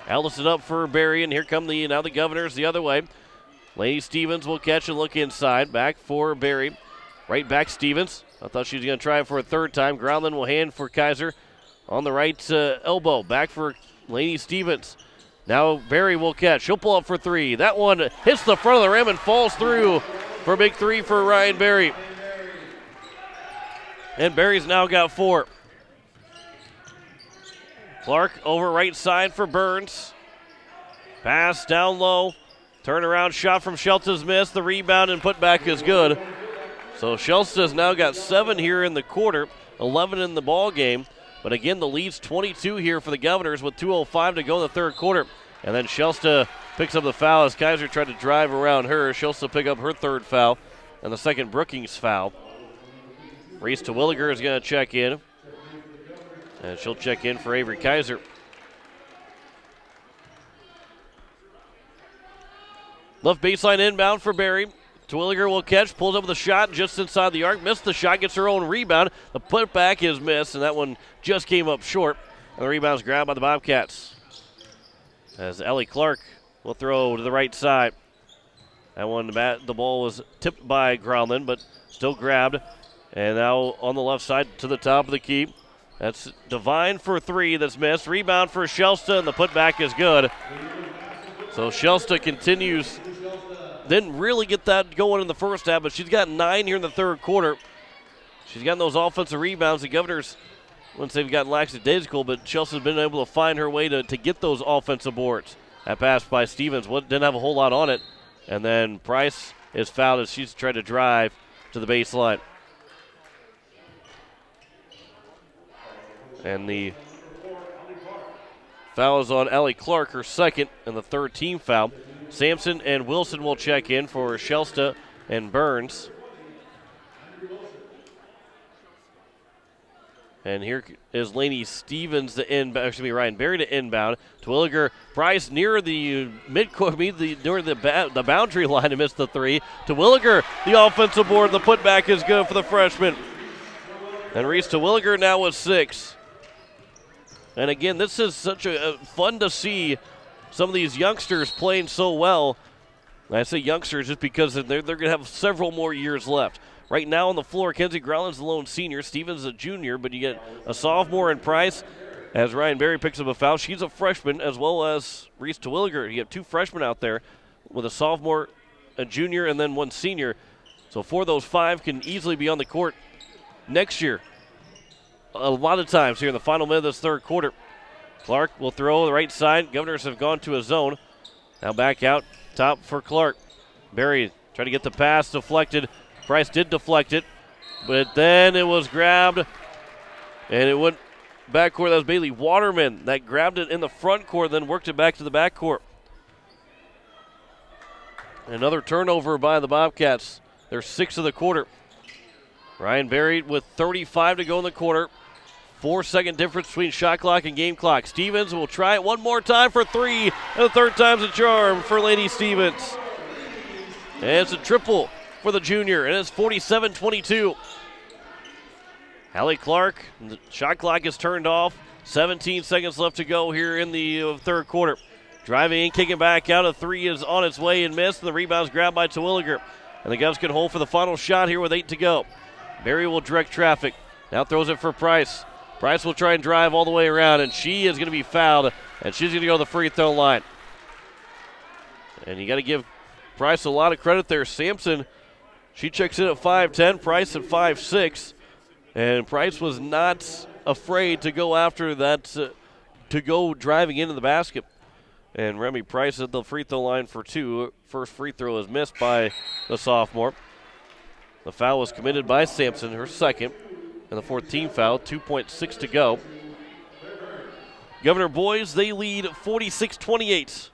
Alice it up for Berry, and here come the Governors the other way. Lady Stevens will catch and look inside. Back for Berry. Right back Stevens. I thought she was going to try it for a third time. Groundland will hand for Kaiser on the right elbow. Back for Lady Stevens. Now Berry will catch. She'll pull up for three. That one hits the front of the rim and falls through for a big three for Ryan Berry. And Berry's now got 4. Clark over right side for Burns. Pass down low. Turnaround shot from Shelton's missed. The rebound and putback is good. So Shelton's now got 7 here in the quarter, 11 in the ball game. But again, the lead's 22 here for the Governors with 2:05 to go in the third quarter. And then Shellsta picks up the foul as Kaiser tried to drive around her. Shellsta pick up her third foul and the second Brookings foul. Reese Terwilliger is going to check in. And she'll check in for Avery Kaiser. Left baseline inbound for Berry. Terwilliger will catch, pulls up with a shot just inside the arc, missed the shot, gets her own rebound. The putback is missed, and that one just came up short. And the rebound's grabbed by the Bobcats. As Ellie Clark will throw to the right side. That one, the ball was tipped by Groundland, but still grabbed. And now on the left side to the top of the key. That's Devine for 3 that's missed. Rebound for Shelsta, and the putback is good. So Shelsta continues. Didn't really get that going in the first half, but she's got 9 here in the third quarter. She's gotten those offensive rebounds. The Governors, once they've gotten lackadaisical, but Shelsta's been able to find her way to get those offensive boards. That pass by Stevens didn't have a whole lot on it. And then Price is fouled as she's tried to drive to the baseline. And the foul is on Allie Clark, her second, and the third team foul. Sampson and Wilson will check in for Shelsta and Burns. And here is Lainey Stevens, Ryan Berry to inbound. Twilliger, Price near the midcourt, near the boundary line to miss the 3. Twilliger, the offensive board. The putback is good for the freshman. And Reese Twilliger now with 6. And again, this is such a fun to see some of these youngsters playing so well. And I say youngsters just because they're going to have several more years left. Right now on the floor, Kenzie Growland's the lone senior. Stevens a junior, but you get a sophomore in Price as Ryan Berry picks up a foul. She's a freshman, as well as Reese Twilliger. You have 2 freshmen out there with a sophomore, a junior, and then 1 senior. So 4 of those 5 can easily be on the court next year. A lot of times here in the final minute of this third quarter. Clark will throw the right side. Governors have gone to a zone. Now back out top for Clark. Berry trying to get the pass deflected. Price did deflect it, but then it was grabbed, and it went backcourt. That was Bailey Waterman that grabbed it in the front court, then worked it back to the backcourt. Another turnover by the Bobcats. They're 6 of the quarter. Ryan Berry with 35 to go in the quarter. 4-second difference between shot clock and game clock. Stevens will try it one more time for 3, and the third time's a charm for Lady Stevens. And it's a triple for the junior, and it's 47-22. Allie Clark, the shot clock is turned off. 17 seconds left to go here in the third quarter. Driving in, kicking back out. A 3 is on its way and missed, and the rebound's grabbed by Terwilliger. And the Govs can hold for the final shot here with 8 to go. Berry will direct traffic. Now throws it for Price. Price will try and drive all the way around, and she is going to be fouled, and she's going to go to the free throw line. And you got to give Price a lot of credit there. Sampson, she checks in at 5'10", Price at 5'6", and Price was not afraid to go after that, to go driving into the basket. And Remy Price at the free throw line for 2. First free throw is missed by the sophomore. The foul was committed by Sampson, her second, and the fourth team foul. 2.6 to go. Governor boys, they lead 46-28.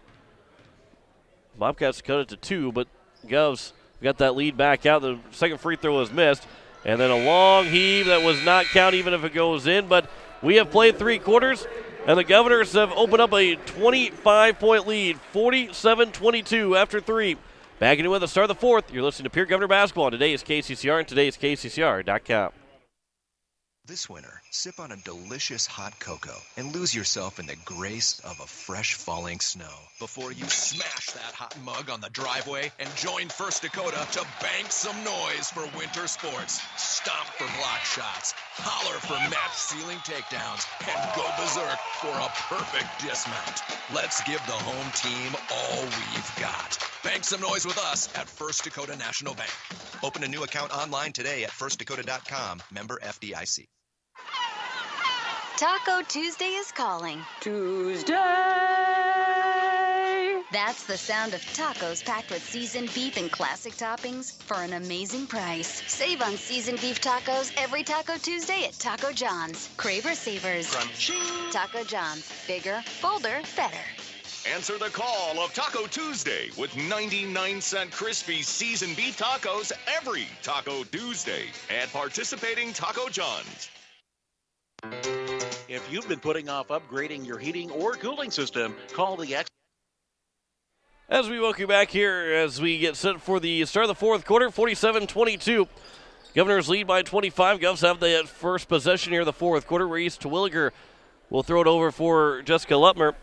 Bobcats cut it to 2, but Govs got that lead back out. The second free throw was missed. And then a long heave that was not count even if it goes in. But we have played 3 quarters, and the Governors have opened up a 25-point lead, 47-22 after 3. Back into it at the start of the fourth. You're listening to Pierre Governor Basketball on today's KCCR and today's KCCR.com. This winter, sip on a delicious hot cocoa and lose yourself in the grace of a fresh falling snow before you smash that hot mug on the driveway and join First Dakota to bank some noise for winter sports. Stomp for block shots, holler for match ceiling takedowns, and go berserk for a perfect dismount. Let's give the home team all we've got. Bank some noise with us at First Dakota National Bank. Open a new account online today at firstdakota.com, member FDIC. Taco Tuesday is calling. Tuesday! That's the sound of tacos packed with seasoned beef and classic toppings for an amazing price. Save on seasoned beef tacos every Taco Tuesday at Taco John's. Craver Savers. Crunchy. Taco John's. Bigger, bolder, better. Answer the call of Taco Tuesday with 99-cent crispy seasoned beef tacos every Taco Tuesday at participating Taco John's. If you've been putting off upgrading your heating or cooling system, call the experts. As we welcome you back here as we get set for the start of the fourth quarter, 47-22. Governors lead by 25. Govs have the first possession here in the fourth quarter. Reese Terwilliger will throw it over for Jessica Lutmer.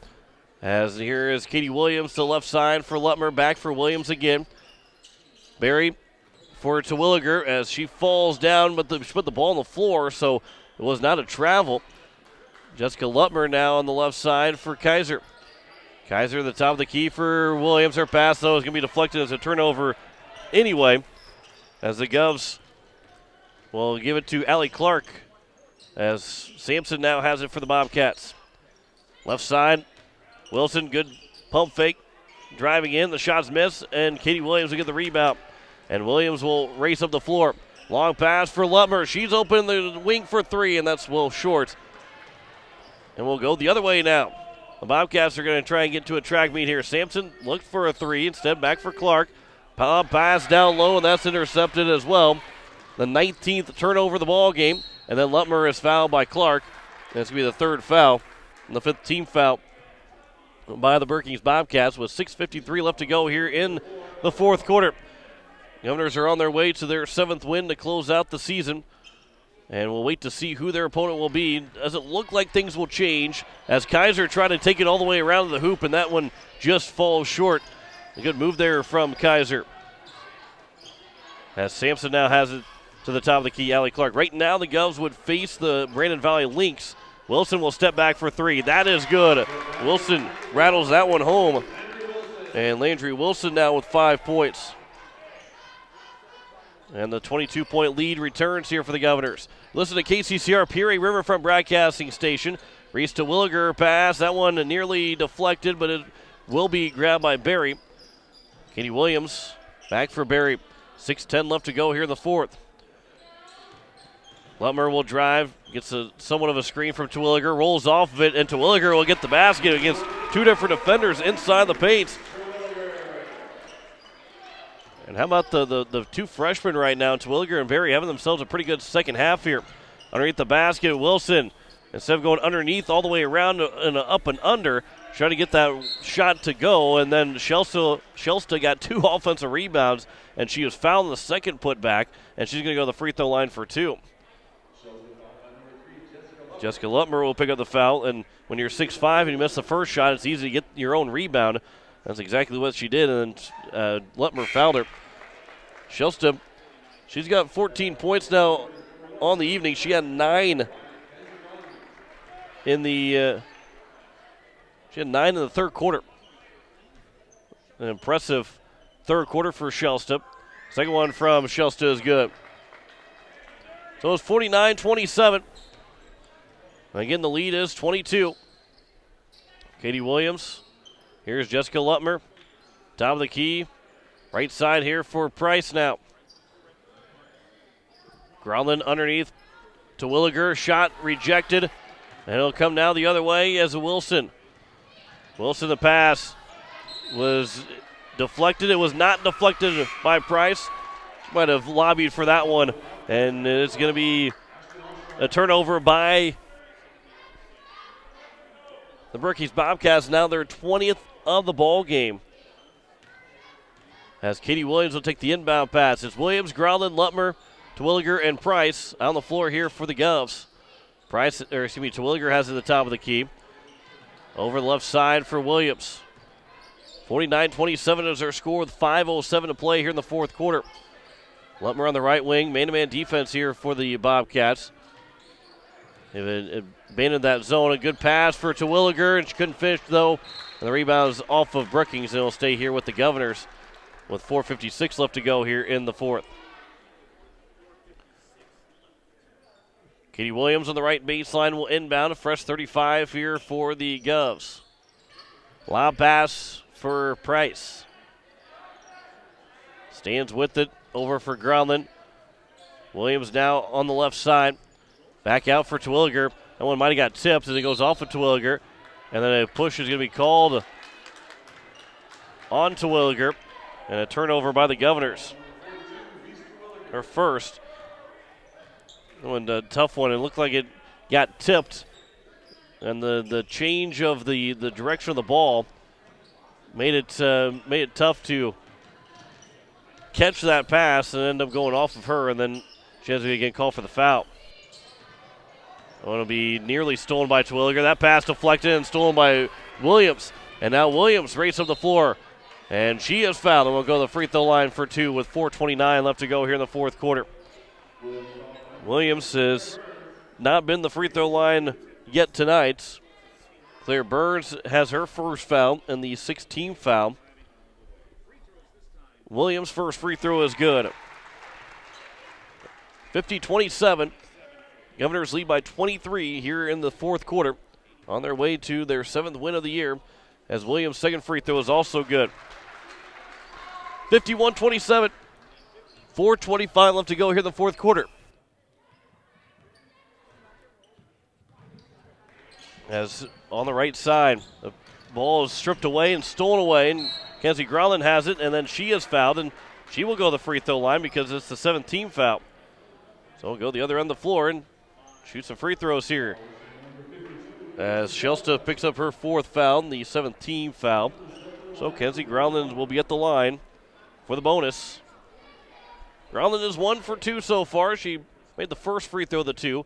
As here is Katie Williams to the left side for Lutmer, back for Williams again. Barry for Terwilliger as she falls down, but she put the ball on the floor, so it was not a travel. Jessica Lutmer now on the left side for Kaiser. Kaiser at the top of the key for Williams. Her pass, though, is going to be deflected as a turnover anyway, as the Govs will give it to Allie Clark, as Sampson now has it for the Bobcats. Left side, Wilson, good pump fake, driving in. The shots miss, and Katie Williams will get the rebound. And Williams will race up the floor. Long pass for Lutmer. She's open in the wing for three, and that's well short. And we'll go the other way now. The Bobcats are going to try and get to a track meet here. Sampson looked for a three, instead back for Clark. Pass down low, and that's intercepted as well. The 19th turnover of the ball game, and then Lutmer is fouled by Clark. And it's going to be the third foul, and the fifth team foul by the Brookings Bobcats with 6:53 left to go here in the fourth quarter. Governors are on their way to their seventh win to close out the season, and we'll wait to see who their opponent will be. Doesn't look like things will change as Kaiser tried to take it all the way around the hoop, and that one just falls short. A good move there from Kaiser. As Sampson now has it to the top of the key, Allie Clark. Right now the Govs would face the Brandon Valley Lynx. Wilson will step back for three. That is good. Wilson rattles that one home. And Landry Wilson now with 5 points. And the 22-point lead returns here for the Governors. Listen to KCCR Pierre Riverfront Broadcasting Station. Reese to Williger pass. That one nearly deflected, but it will be grabbed by Barry. Katie Williams back for Barry. 6:10 left to go here in the fourth. Lutmer will drive, gets somewhat of a screen from Terwilliger, rolls off of it, and Terwilliger will get the basket against two different defenders inside the paint. And how about the two freshmen right now, Terwilliger and Barry, having themselves a pretty good second half here. Underneath the basket, Wilson, instead of going underneath all the way around and up and under, trying to get that shot to go, and then Shelsta got two offensive rebounds, and she was fouled in the second putback, and she's going to go to the free throw line for two. Jessica Lutmer will pick up the foul, and when you're 6'5" and you miss the first shot, it's easy to get your own rebound. That's exactly what she did, and Lutmer fouled her. Shelsta, she's got 14 points now on the evening. She had 9 in the third quarter. An impressive third quarter for Shelsta. Second one from Shelsta is good. So it's 49-27. Again, the lead is 22. Katie Williams. Here's Jessica Lutmer. Top of the key. Right side here for Price now. Groundland underneath to Williger. Shot rejected. And it'll come now the other way as a Wilson. Wilson, the pass was deflected. It was not deflected by Price. She might have lobbied for that one. And it's going to be a turnover by the Brookings Bobcats. Now they're 20th of the ball game. As Katie Williams will take the inbound pass. It's Williams, Groundland, Lutmer, Terwilliger, and Price on the floor here for the Govs. Terwilliger has it at the top of the key. Over the left side for Williams. 49-27 is our score with 5:07 to play here in the fourth quarter. Lutmer on the right wing, man-to-man defense here for the Bobcats. They've abandoned that zone. A good pass for Terwilliger, and she couldn't finish though. And the rebound's off of Brookings, and it'll stay here with the Governors with 4:56 left to go here in the fourth. Katie Williams on the right baseline will inbound. A fresh 35 here for the Govs. Lob pass for Price. Stands with it over for Groundland. Williams now on the left side. Back out for Terwilliger. That one might have got tipped as it goes off of Terwilliger. And then a push is going to be called on Terwilliger. And a turnover by the Governors. Her first. That one, a tough one. It looked like it got tipped. And the change of the direction of the ball made it tough to catch that pass and end up going off of her. And then she has to get called for the foul. It'll be nearly stolen by Terwilliger. That pass deflected and stolen by Williams. And now Williams races up the floor. And she is fouled and will go to the free throw line for 2 with 4:29 left to go here in the fourth quarter. Williams has not been the free throw line yet tonight. Claire Burns has her first foul and the 16th foul. Williams' first free throw is good. 50-27. Governors lead by 23 here in the fourth quarter, on their way to their 7th win of the year, as Williams' second free throw is also good. 51-27. 4:25 left to go here in the fourth quarter. As on the right side, the ball is stripped away and stolen away, and Kenzie Growland has it, and then she is fouled, and she will go to the free throw line because it's the 17th foul. So we'll go the other end of the floor and shoot some free throws here. As Shelsta picks up her 4th foul, the 17th foul. So Kenzie Growland will be at the line for the bonus. Growland is 1 for 2 so far. She made the first free throw of the 2.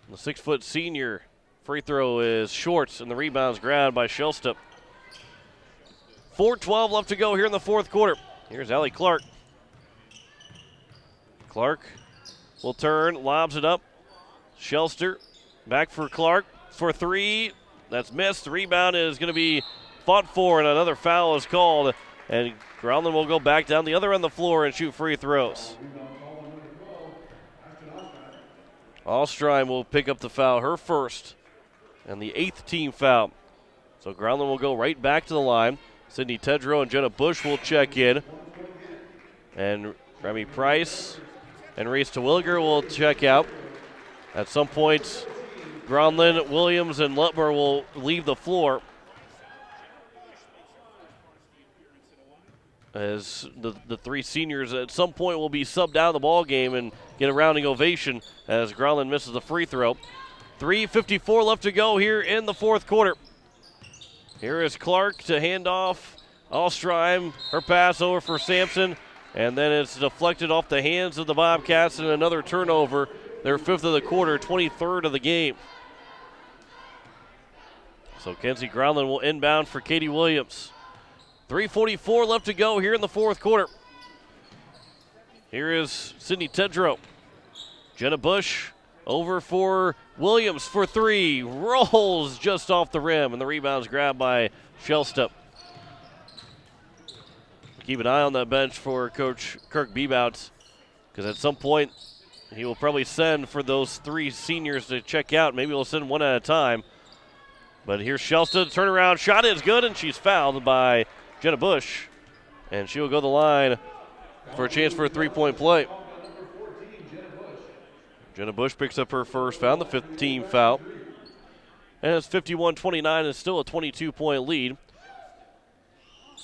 The 6-foot senior free throw is short, and the rebound's grabbed by Shelsta. 4:12 left to go here in the fourth quarter. Here's Allie Clark. Clark will turn, lobs it up. Shelster back for Clark for 3. That's missed. The rebound is going to be fought for, and another foul is called. And Growland will go back down the other end of the floor and shoot free throws. Alstrheim will pick up the foul, her first, and the 8th team foul. So Growland will go right back to the line. Sydney Tedrow and Jenna Bush will check in. And Remy Price and Reese Terwilliger will check out. At some point, Growland, Williams, and Lutmer will leave the floor. As the 3 seniors at some point will be subbed out of the ball game and get a rounding ovation as Growland misses the free throw. 3:54 left to go here in the fourth quarter. Here is Clark to hand off Alstrheim. Her pass over for Sampson, and then it's deflected off the hands of the Bobcats, and another turnover. Their 5th of the quarter, 23rd of the game. So Kenzie Growland will inbound for Katie Williams. 3:44 left to go here in the fourth quarter. Here is Sydney Tedrow. Jenna Bush over for Williams for 3. Rolls just off the rim, and the rebound's grabbed by Shelsta. Keep an eye on that bench for Coach Kirk Bebout, because at some point he will probably send for those 3 seniors to check out. Maybe he'll send one at a time. But here's Shelsta. The turnaround shot is good, and she's fouled by Jenna Bush, and she will go to the line for a chance for a 3-point play. Jenna Bush picks up her first foul, the 5th team foul. And it's 51-29, and still a 22-point lead.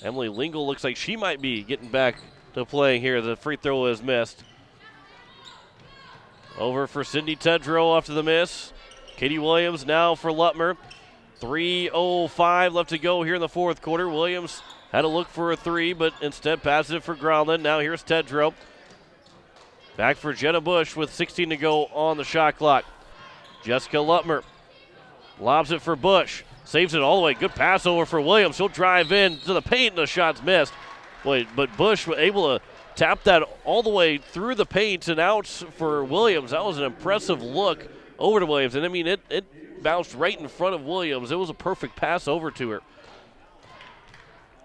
Emily Lingle looks like she might be getting back to playing here. The free throw is missed. Over for Cindy Tedrow after the miss. Katie Williams now for Lutmer. 3:05 left to go here in the fourth quarter. Williams had to look for a 3, but instead passes it for Growland. Now here's Tedrow. Back for Jenna Bush with 16 to go on the shot clock. Jessica Lutmer lobs it for Bush. Saves it all the way. Good pass over for Williams. She'll drive in to the paint, and the shot's missed. But Bush was able to tap that all the way through the paint and out for Williams. That was an impressive look over to Williams. And, I mean, it bounced right in front of Williams. It was a perfect pass over to her.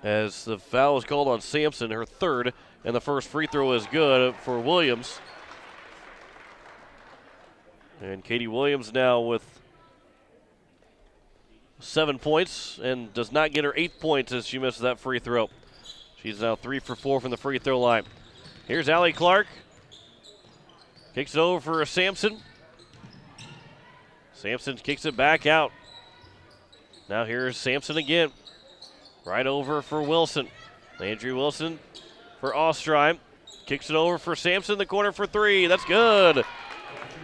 As the foul was called on Sampson, her 3rd, and the first free throw is good for Williams. And Katie Williams now with 7 points and does not get her 8 points as she misses that free throw. She's now 3 for 4 from the free throw line. Here's Allie Clark. Kicks it over for Sampson. Sampson kicks it back out. Now here's Sampson again. Right over for Wilson. Landry Wilson for Alstrheim. Kicks it over for Sampson in the corner for 3. That's good.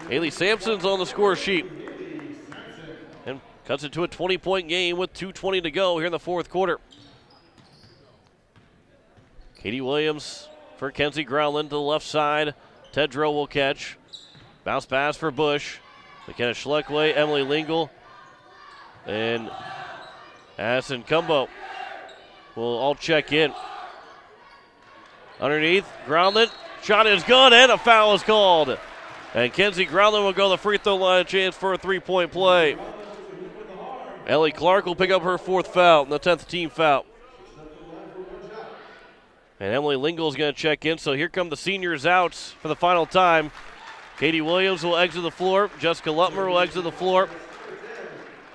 Haley Sampson's on the score sheet. And cuts it to a 20-point game with 2:20 to go here in the fourth quarter. Katie Williams for Kenzie Growland to the left side. Tedrow will catch. Bounce pass for Bush. McKenna Schleckway, Emily Lingle. And Addison Cumbo will all check in. Underneath, Groundland. Shot is good, and a foul is called. And Kenzie Groundland will go to the free throw line, a chance for a three-point play. Ellie Clark will pick up her 4th foul, the 10th team foul. And Emily Lingle is going to check in, so here come the seniors out for the final time. Katie Williams will exit the floor. Jessica Lutmer will exit the floor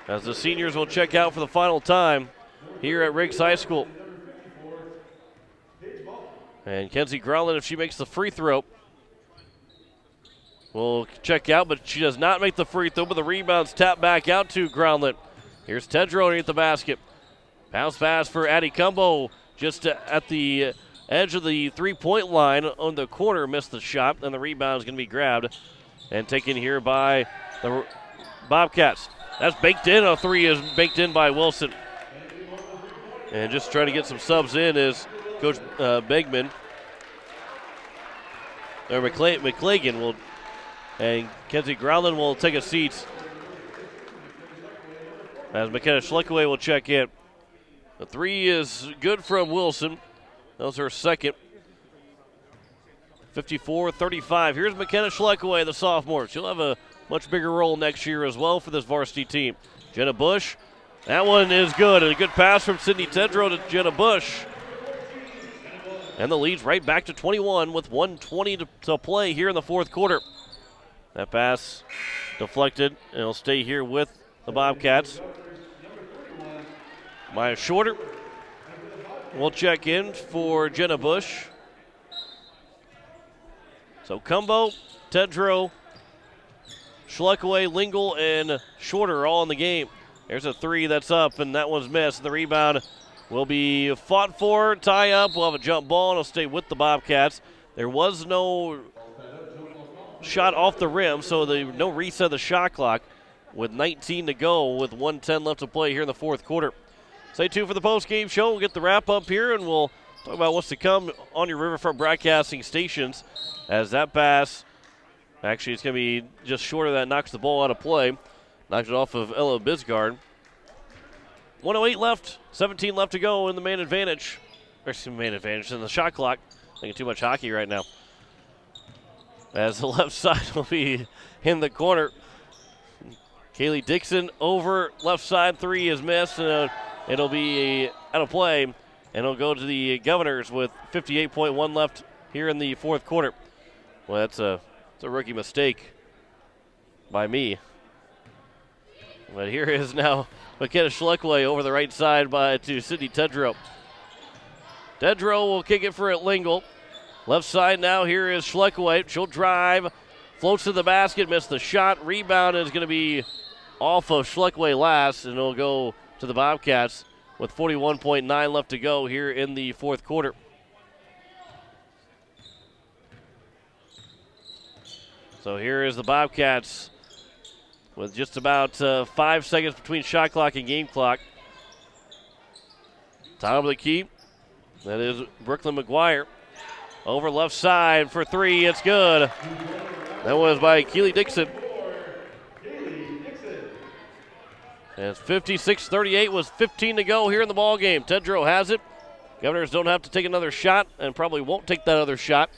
as the seniors will check out for the final time here at Riggs High School. And Kenzie Groundland, if she makes the free throw, will check out, but she does not make the free throw, but the rebound's tapped back out to Groundland. Here's Tedrow underneath the basket. Bounce pass for Addie Cumbo just at the edge of the three-point line on the corner, missed the shot, and the rebound is going to be grabbed and taken here by the Bobcats. That's baked in. A three is baked in by Wilson. And just trying to get some subs in is Coach Begman. Or McClagan will, and Kenzie Groundland will take a seat as McKenna Schleckaway will check in. The three is good from Wilson. That was her second. 54-35. Here's McKenna Schleckaway, the sophomore. She'll have a much bigger role next year as well for this varsity team. Jenna Bush. That one is good. And a good pass from Sydney Tedrow to Jenna Bush. And the lead's right back to 21 with 1:20 to play here in the 4th quarter. That pass deflected, and it'll stay here with the Bobcats. Maya Shorter will check in for Jenna Bush. So Cumbo, Tedrow, Schleckaway, Lingle, and Shorter all in the game. There's a three that's up, and that one's missed. The rebound will be fought for, tie up. We'll have a jump ball, and it'll stay with the Bobcats. There was no shot off the rim, so no reset of the shot clock with 19 to go with 1:10 left to play here in the 4th quarter. Stay tuned for the post-game show. We'll get the wrap-up here, and we'll talk about what's to come on your Riverfront Broadcasting stations as that pass, actually it's going to be just short of that, knocks the ball out of play. Knocked it off of Ella Bisgard. 1:08 left, 17 left to go in the main advantage. Or main advantage in the shot clock. Thinking too much hockey right now. As the left side will be in the corner. Kaylee Dixon over left side, three is missed. It'll be out of play, and it'll go to the Governors with 58.1 left here in the 4th quarter. Well, that's a rookie mistake by me. But here is now McKenna Schleckaway over the right side to Sydney Tedrow. Tedrow will kick it for Lingle. Left side now, here is Schleckaway. She'll drive, floats to the basket, missed the shot. Rebound is going to be off of Schleckaway last, and it'll go to the Bobcats with 41.9 left to go here in the 4th quarter. So here is the Bobcats with just about 5 seconds between shot clock and game clock. Top of the key, that is Brooklyn McGuire. Over left side for three, it's good. That was by Keely Dixon. And it's 56-38 with 15 to go here in the ball game. Tedrow has it. Governors don't have to take another shot and probably won't take that other shot.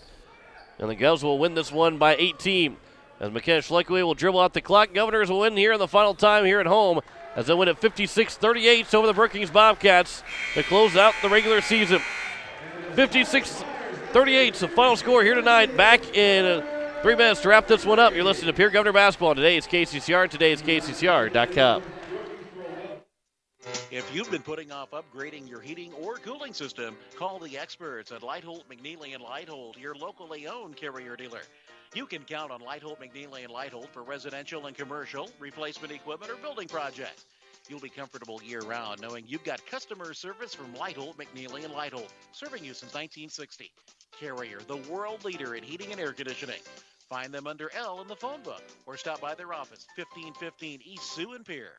And the Govs will win this one by 18. As McKenna Schleckaway will dribble out the clock. Governors will win here in the final time here at home as they win at 56-38 over the Brookings Bobcats to close out the regular season. 56-38 is the final score here tonight. Back in 3 minutes to wrap this one up. You're listening to Pierre Governor Basketball. Today is KCCR, and today is KCCR.com. If you've been putting off upgrading your heating or cooling system, call the experts at Lightholt, McNeely & Lightholt, your locally owned Carrier dealer. You can count on Lightholt, McNeely & Lightholt for residential and commercial, replacement equipment, or building projects. You'll be comfortable year-round knowing you've got customer service from Lightholt, McNeely & Lightholt, serving you since 1960. Carrier, the world leader in heating and air conditioning. Find them under L in the phone book or stop by their office, 1515 East Sioux and Pierre.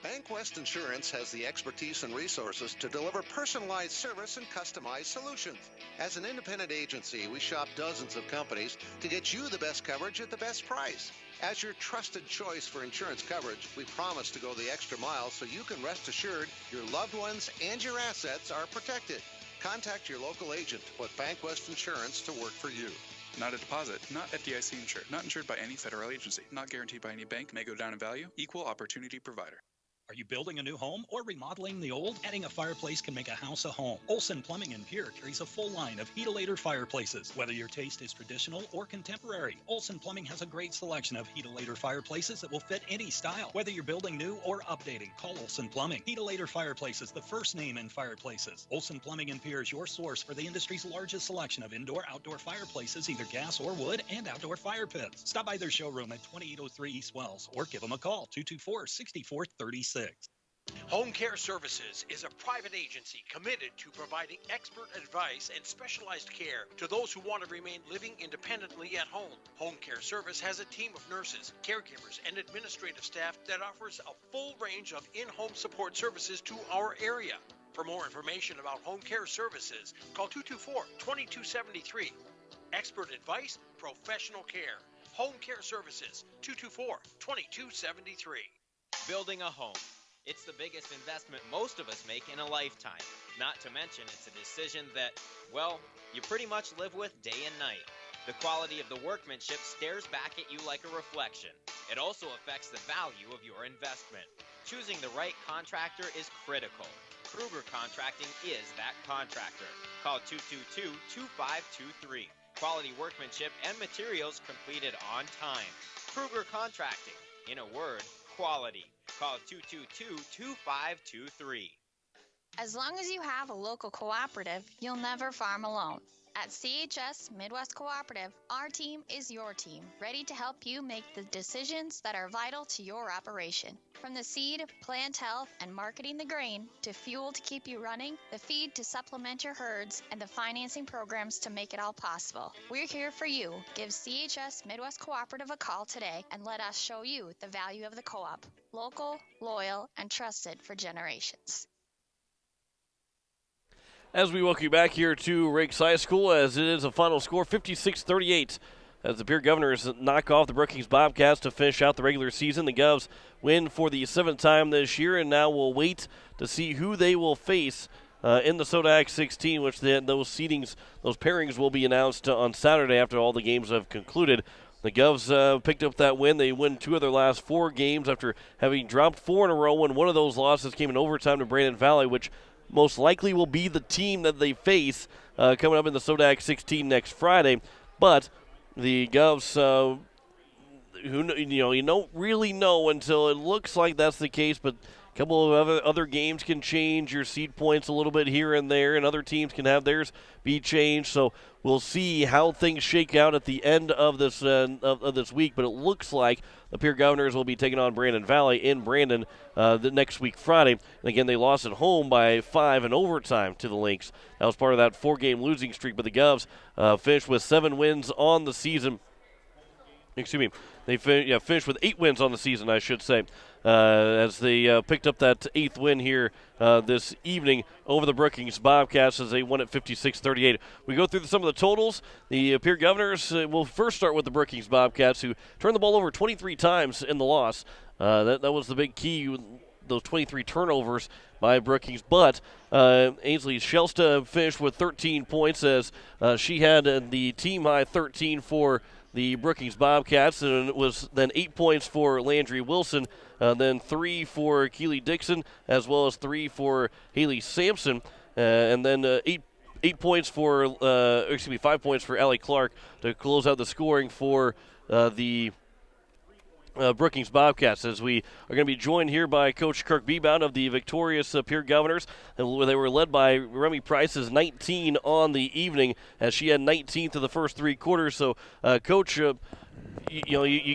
Bank West Insurance has the expertise and resources to deliver personalized service and customized solutions. As an independent agency, we shop dozens of companies to get you the best coverage at the best price. As your trusted choice for insurance coverage, we promise to go the extra mile so you can rest assured your loved ones and your assets are protected. Contact your local agent to put Bank West Insurance to work for you. Not a deposit, not FDIC insured, not insured by any federal agency, not guaranteed by any bank, may go down in value, equal opportunity provider. Are you building a new home or remodeling the old? Adding a fireplace can make a house a home. Olson Plumbing in Pierre carries a full line of heat-a-later fireplaces. Whether your taste is traditional or contemporary, Olson Plumbing has a great selection of heat-a-later fireplaces that will fit any style. Whether you're building new or updating, call Olson Plumbing. Heat-a-later Fireplaces, the first name in fireplaces. Olson Plumbing in Pierre is your source for the industry's largest selection of indoor-outdoor fireplaces, either gas or wood, and outdoor fire pits. Stop by their showroom at 2803 East Wells or give them a call, 224-6436. Home Care Services is a private agency committed to providing expert advice and specialized care to those who want to remain living independently at home. Home Care Service has a team of nurses, caregivers, and administrative staff that offers a full range of in-home support services to our area. For more information about Home Care Services, call 224-2273. Expert advice, professional care. Home Care Services, 224-2273. Building a home. It's the biggest investment most of us make in a lifetime. Not to mention, it's a decision that, well, you pretty much live with day and night. The quality of the workmanship stares back at you like a reflection. It also affects the value of your investment. Choosing the right contractor is critical. Kruger Contracting is that contractor. Call 222-2523. Quality workmanship and materials completed on time. Kruger Contracting. In a word, quality. Call 222-2523. As long as you have a local cooperative, you'll never farm alone. At CHS Midwest Cooperative, our team is your team, ready to help you make the decisions that are vital to your operation. From the seed, plant health, and marketing the grain, to fuel to keep you running, the feed to supplement your herds, and the financing programs to make it all possible. We're here for you. Give CHS Midwest Cooperative a call today and let us show you the value of the co-op. Local, loyal, and trusted for generations. As we welcome you back here to Rakes High School, as it is a final score, 56-38, as the Pierre Governors knock off the Brookings Bobcats to finish out the regular season. The Govs win for the 7th time this year, and now we'll wait to see who they will face in the Sodak 16, which those pairings will be announced on Saturday after all the games have concluded. The Govs picked up that win. They win 2 of their last 4 games after having dropped 4 in a row, and one of those losses came in overtime to Brandon Valley, which most likely will be the team that they face coming up in the Sodak 16 next Friday. But the Govs, you don't really know until it looks like that's the case, but a couple of other games can change your seed points a little bit here and there, and other teams can have theirs be changed. So we'll see how things shake out at the end of this week. But it looks like the Pierre Governors will be taking on Brandon Valley in Brandon the next week Friday. And again, they lost at home by 5 in overtime to the Lynx. That was part of that 4-game losing streak. But the Govs finished with 7 wins on the season. Excuse me. They finished with 8 wins on the season, I should say, as they picked up that 8th win here this evening over the Brookings Bobcats as they won at 56-38. We go through some of the totals. The Pierre Governors will first start with the Brookings Bobcats, who turned the ball over 23 times in the loss. That was the big key, those 23 turnovers by Brookings. But Ainsley Shelsta finished with 13 points as she had the team-high 13 for the Brookings Bobcats, and it was then 8 points for Landry Wilson, then 3 for Keely Dixon, as well as 3 for Haley Sampson, and then 5 points for Allie Clark to close out the scoring for the Brookings Bobcats, as we are going to be joined here by Coach Kirk Bebout of the victorious Pierre Governors. And they were led by Remy Price's 19 on the evening, as she had 19th of the first 3 quarters. So, Coach, you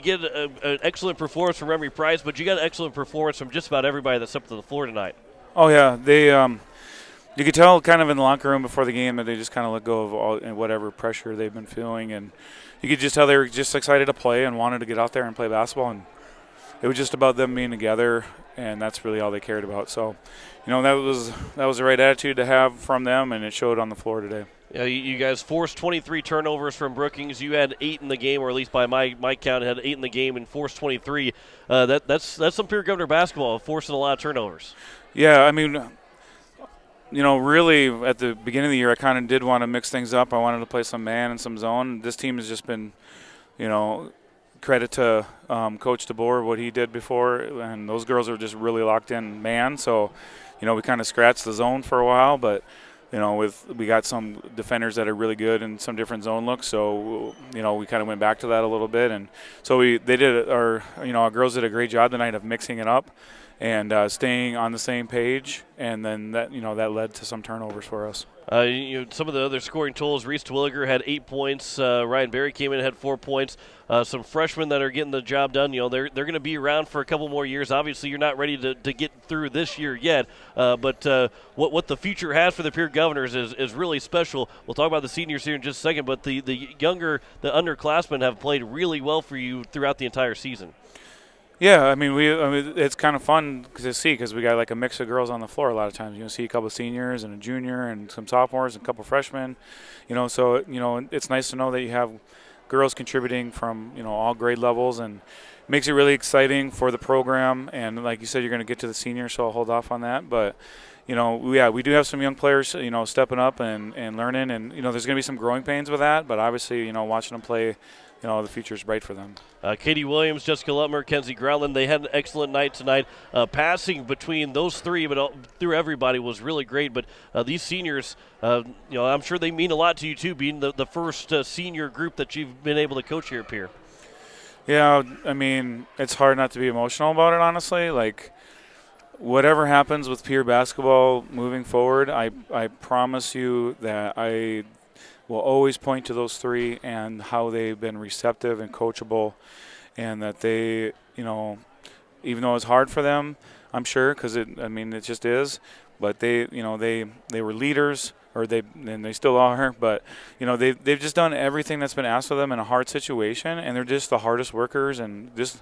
get an excellent performance from Remy Price, but you got an excellent performance from just about everybody that's up to the floor tonight. Oh, yeah. They you could tell kind of in the locker room before the game that they just kind of let go of all whatever pressure they've been feeling, and you could just tell they were just excited to play and wanted to get out there and play basketball. And it was just about them being together and that's really all they cared about. So, that was the right attitude to have from them, and it showed on the floor today. Yeah, you guys forced 23 turnovers from Brookings. You had 8 in the game, or at least by my count, had 8 in the game and forced 23. That's some Pierre Governor basketball, forcing a lot of turnovers. Yeah, I mean, really at the beginning of the year, I kind of did want to mix things up. I wanted to play some man and some zone. This team has just been, credit to Coach DeBoer, what he did before, and those girls are just really locked in man. So, we kind of scratched the zone for a while, but we got some defenders that are really good in some different zone looks, so we kind of went back to that a little bit, and so our girls did a great job tonight of mixing it up and staying on the same page, and then that led to some turnovers for us. Some of the other scoring totals: Reese Twilliger had 8 points. Ryan Berry came in and had 4 points. Some freshmen that are getting the job done. They're going to be around for a couple more years. Obviously, you're not ready to get through this year yet. But what the future has for the Pierre Governors is really special. We'll talk about the seniors here in just a second. But the underclassmen have played really well for you throughout the entire season. Yeah, I mean, it's kind of fun to see because we got like a mix of girls on the floor a lot of times. See a couple of seniors and a junior and some sophomores and a couple of freshmen. So it's nice to know that you have girls contributing from all grade levels, and makes it really exciting for the program. And like you said, you're going to get to the seniors, so I'll hold off on that. But we do have some young players stepping up and learning, and there's going to be some growing pains with that. But obviously, watching them play, the future's bright for them. Katie Williams, Jessica Lutmer, Kenzie Groundland, they had an excellent night tonight. Passing between those three, but through everybody, was really great. But these seniors, I'm sure they mean a lot to you too, being the first senior group that you've been able to coach here at Pierre. Yeah, I mean, it's hard not to be emotional about it, honestly. Like, whatever happens with Pierre basketball moving forward, I promise you that I will always point to those three and how they've been receptive and coachable, and that they, even though it's hard for them, I'm sure, because it just is, but they were leaders, and they still are, but they've just done everything that's been asked of them in a hard situation, and they're just the hardest workers, and just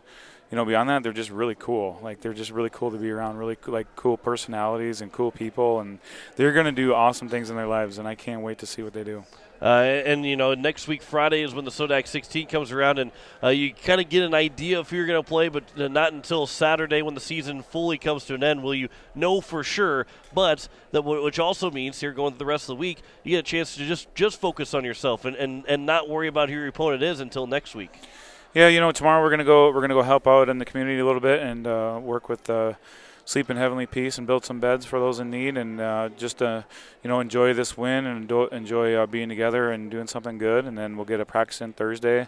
beyond that, they're just really cool. Like, they're just really cool to be around, really cool personalities and cool people, and they're going to do awesome things in their lives, and I can't wait to see what they do. Next week, Friday, is when the Sodak 16 comes around, and you kind of get an idea of who you're going to play, but not until Saturday when the season fully comes to an end will you know for sure. But which also means here going through the rest of the week, you get a chance to just focus on yourself and not worry about who your opponent is until next week. Yeah, tomorrow we're gonna go help out in the community a little bit and work with Sleep in Heavenly Peace and build some beds for those in need, and just enjoy this win and enjoy being together and doing something good. And then we'll get a practice in Thursday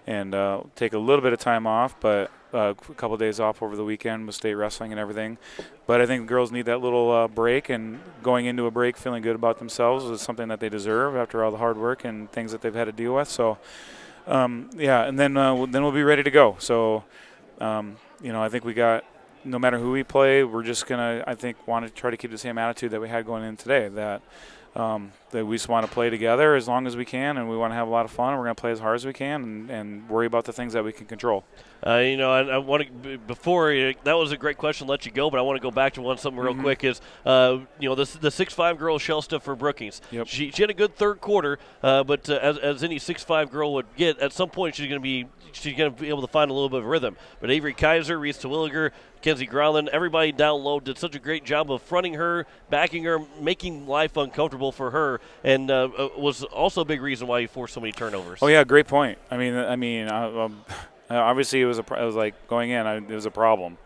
and take a little bit of time off, but a couple of days off over the weekend with state wrestling and everything. But I think the girls need that little break, and going into a break feeling good about themselves is something that they deserve after all the hard work and things that they've had to deal with. So. And then we'll be ready to go. So, I think we got, no matter who we play, we're just going to, want to try to keep the same attitude that we had going in today, that we just want to play together as long as we can, and we want to have a lot of fun, and we're going to play as hard as we can and worry about the things that we can control. I want to, before, that was a great question, let you go, but I want to go back to something real quick is, the 6'5" girl, Shelsta for Brookings. Yep. She had a good third quarter, but as any 6'5" girl would get, at some point she's going to be able to find a little bit of rhythm. But Avery Kaiser, Reese Twilliger, Kenzie Groundland, everybody down low did such a great job of fronting her, backing her, making life uncomfortable for her, and was also a big reason why you forced so many turnovers. Oh yeah, great point. Obviously, it was like going in. It was a problem.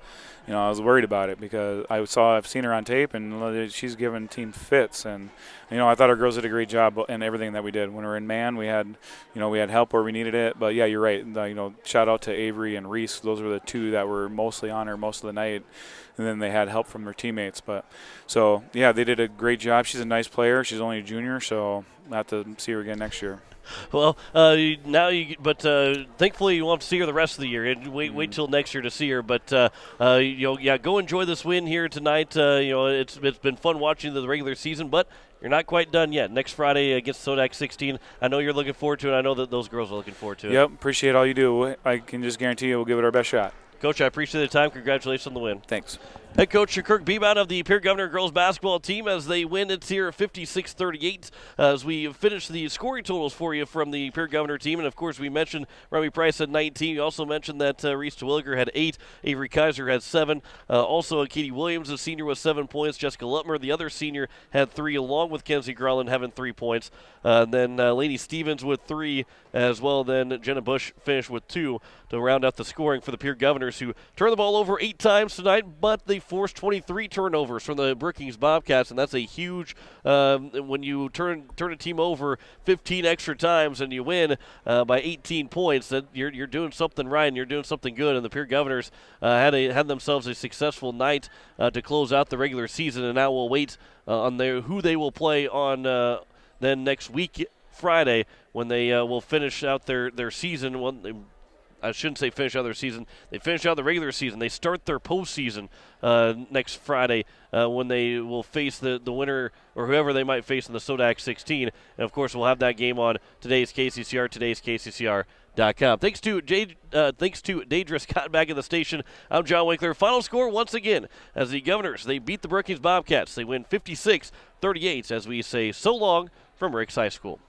I was worried about it because I've seen her on tape, and she's given team fits. And I thought our girls did a great job in everything that we did. When we were in man, we had help where we needed it. But yeah, you're right. Shout out to Avery and Reese. Those were the two that were mostly on her most of the night, and then they had help from their teammates. But so yeah, they did a great job. She's a nice player. She's only a junior, so I'll have to see her again next year. Well, thankfully you won't see her the rest of the year. Wait till next year to see her. But go enjoy this win here tonight. It's been fun watching the regular season, but you're not quite done yet. Next Friday against Sodak 16. I know you're looking forward to it. I know that those girls are looking forward to it. Yep, appreciate all you do. I can just guarantee you we'll give it our best shot. Coach, I appreciate the time. Congratulations on the win. Thanks. Head coach Kirk Beebout of the Pierre Governor girls basketball team as they win. It's here 56-38 as we finish the scoring totals for you from the Pierre Governor team. And, of course, we mentioned Remy Price had 19. You also mentioned that Reese Terwilliger had 8. Avery Kaiser had 7. Also, Katie Williams, the senior, with 7 points. Jessica Lutmer, the other senior, had 3, along with Kenzie Garland having 3 points. Then Lainey Stevens with 3 as well. Then Jenna Bush finished with 2 to round out the scoring for the Pierre Governors, who turned the ball over 8 times tonight, but they forced 23 turnovers from the Brookings Bobcats, and that's a huge when you turn a team over 15 extra times and you win by 18 points, that you're doing something right and you're doing something good. And the Pierre Governors had themselves a successful night to close out the regular season, and now we'll wait on who they will play on then next week, Friday, when they will finish out their season. I shouldn't say finish out their season. They finish out the regular season. They start their postseason next Friday when they will face the winner or whoever they might face in the Sodak 16. And, of course, we'll have that game on today's KCCR, KCCR.com. Thanks to Daedra Scott back at the station. I'm John Winkler. Final score once again as the Governors, they beat the Brookings Bobcats. They win 56-38 as we say so long from Ricks High School.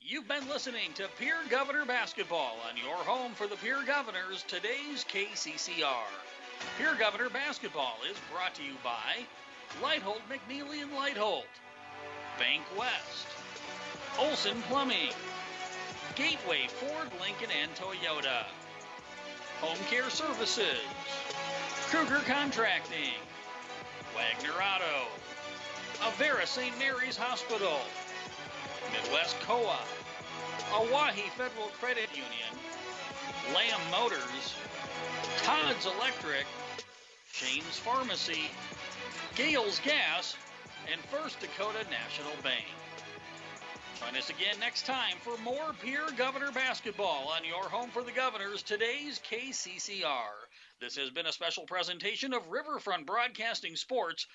You've been listening to Pierre Governor Basketball on your home for the Pierre Governors, today's KCCR. Pierre Governor Basketball is brought to you by Lighthold McNeely and Lighthold, Bank West, Olson Plumbing, Gateway Ford, Lincoln, and Toyota, Home Care Services, Kruger Contracting, Wagner Auto, Avera St. Mary's Hospital, Midwest Co-op, Oahe Federal Credit Union, Lamb Motors, Todd's Electric, Shane's Pharmacy, Gale's Gas, and First Dakota National Bank. Join us again next time for more Pierre Governor Basketball on your home for the Governors, today's KCCR. This has been a special presentation of Riverfront Broadcasting Sports,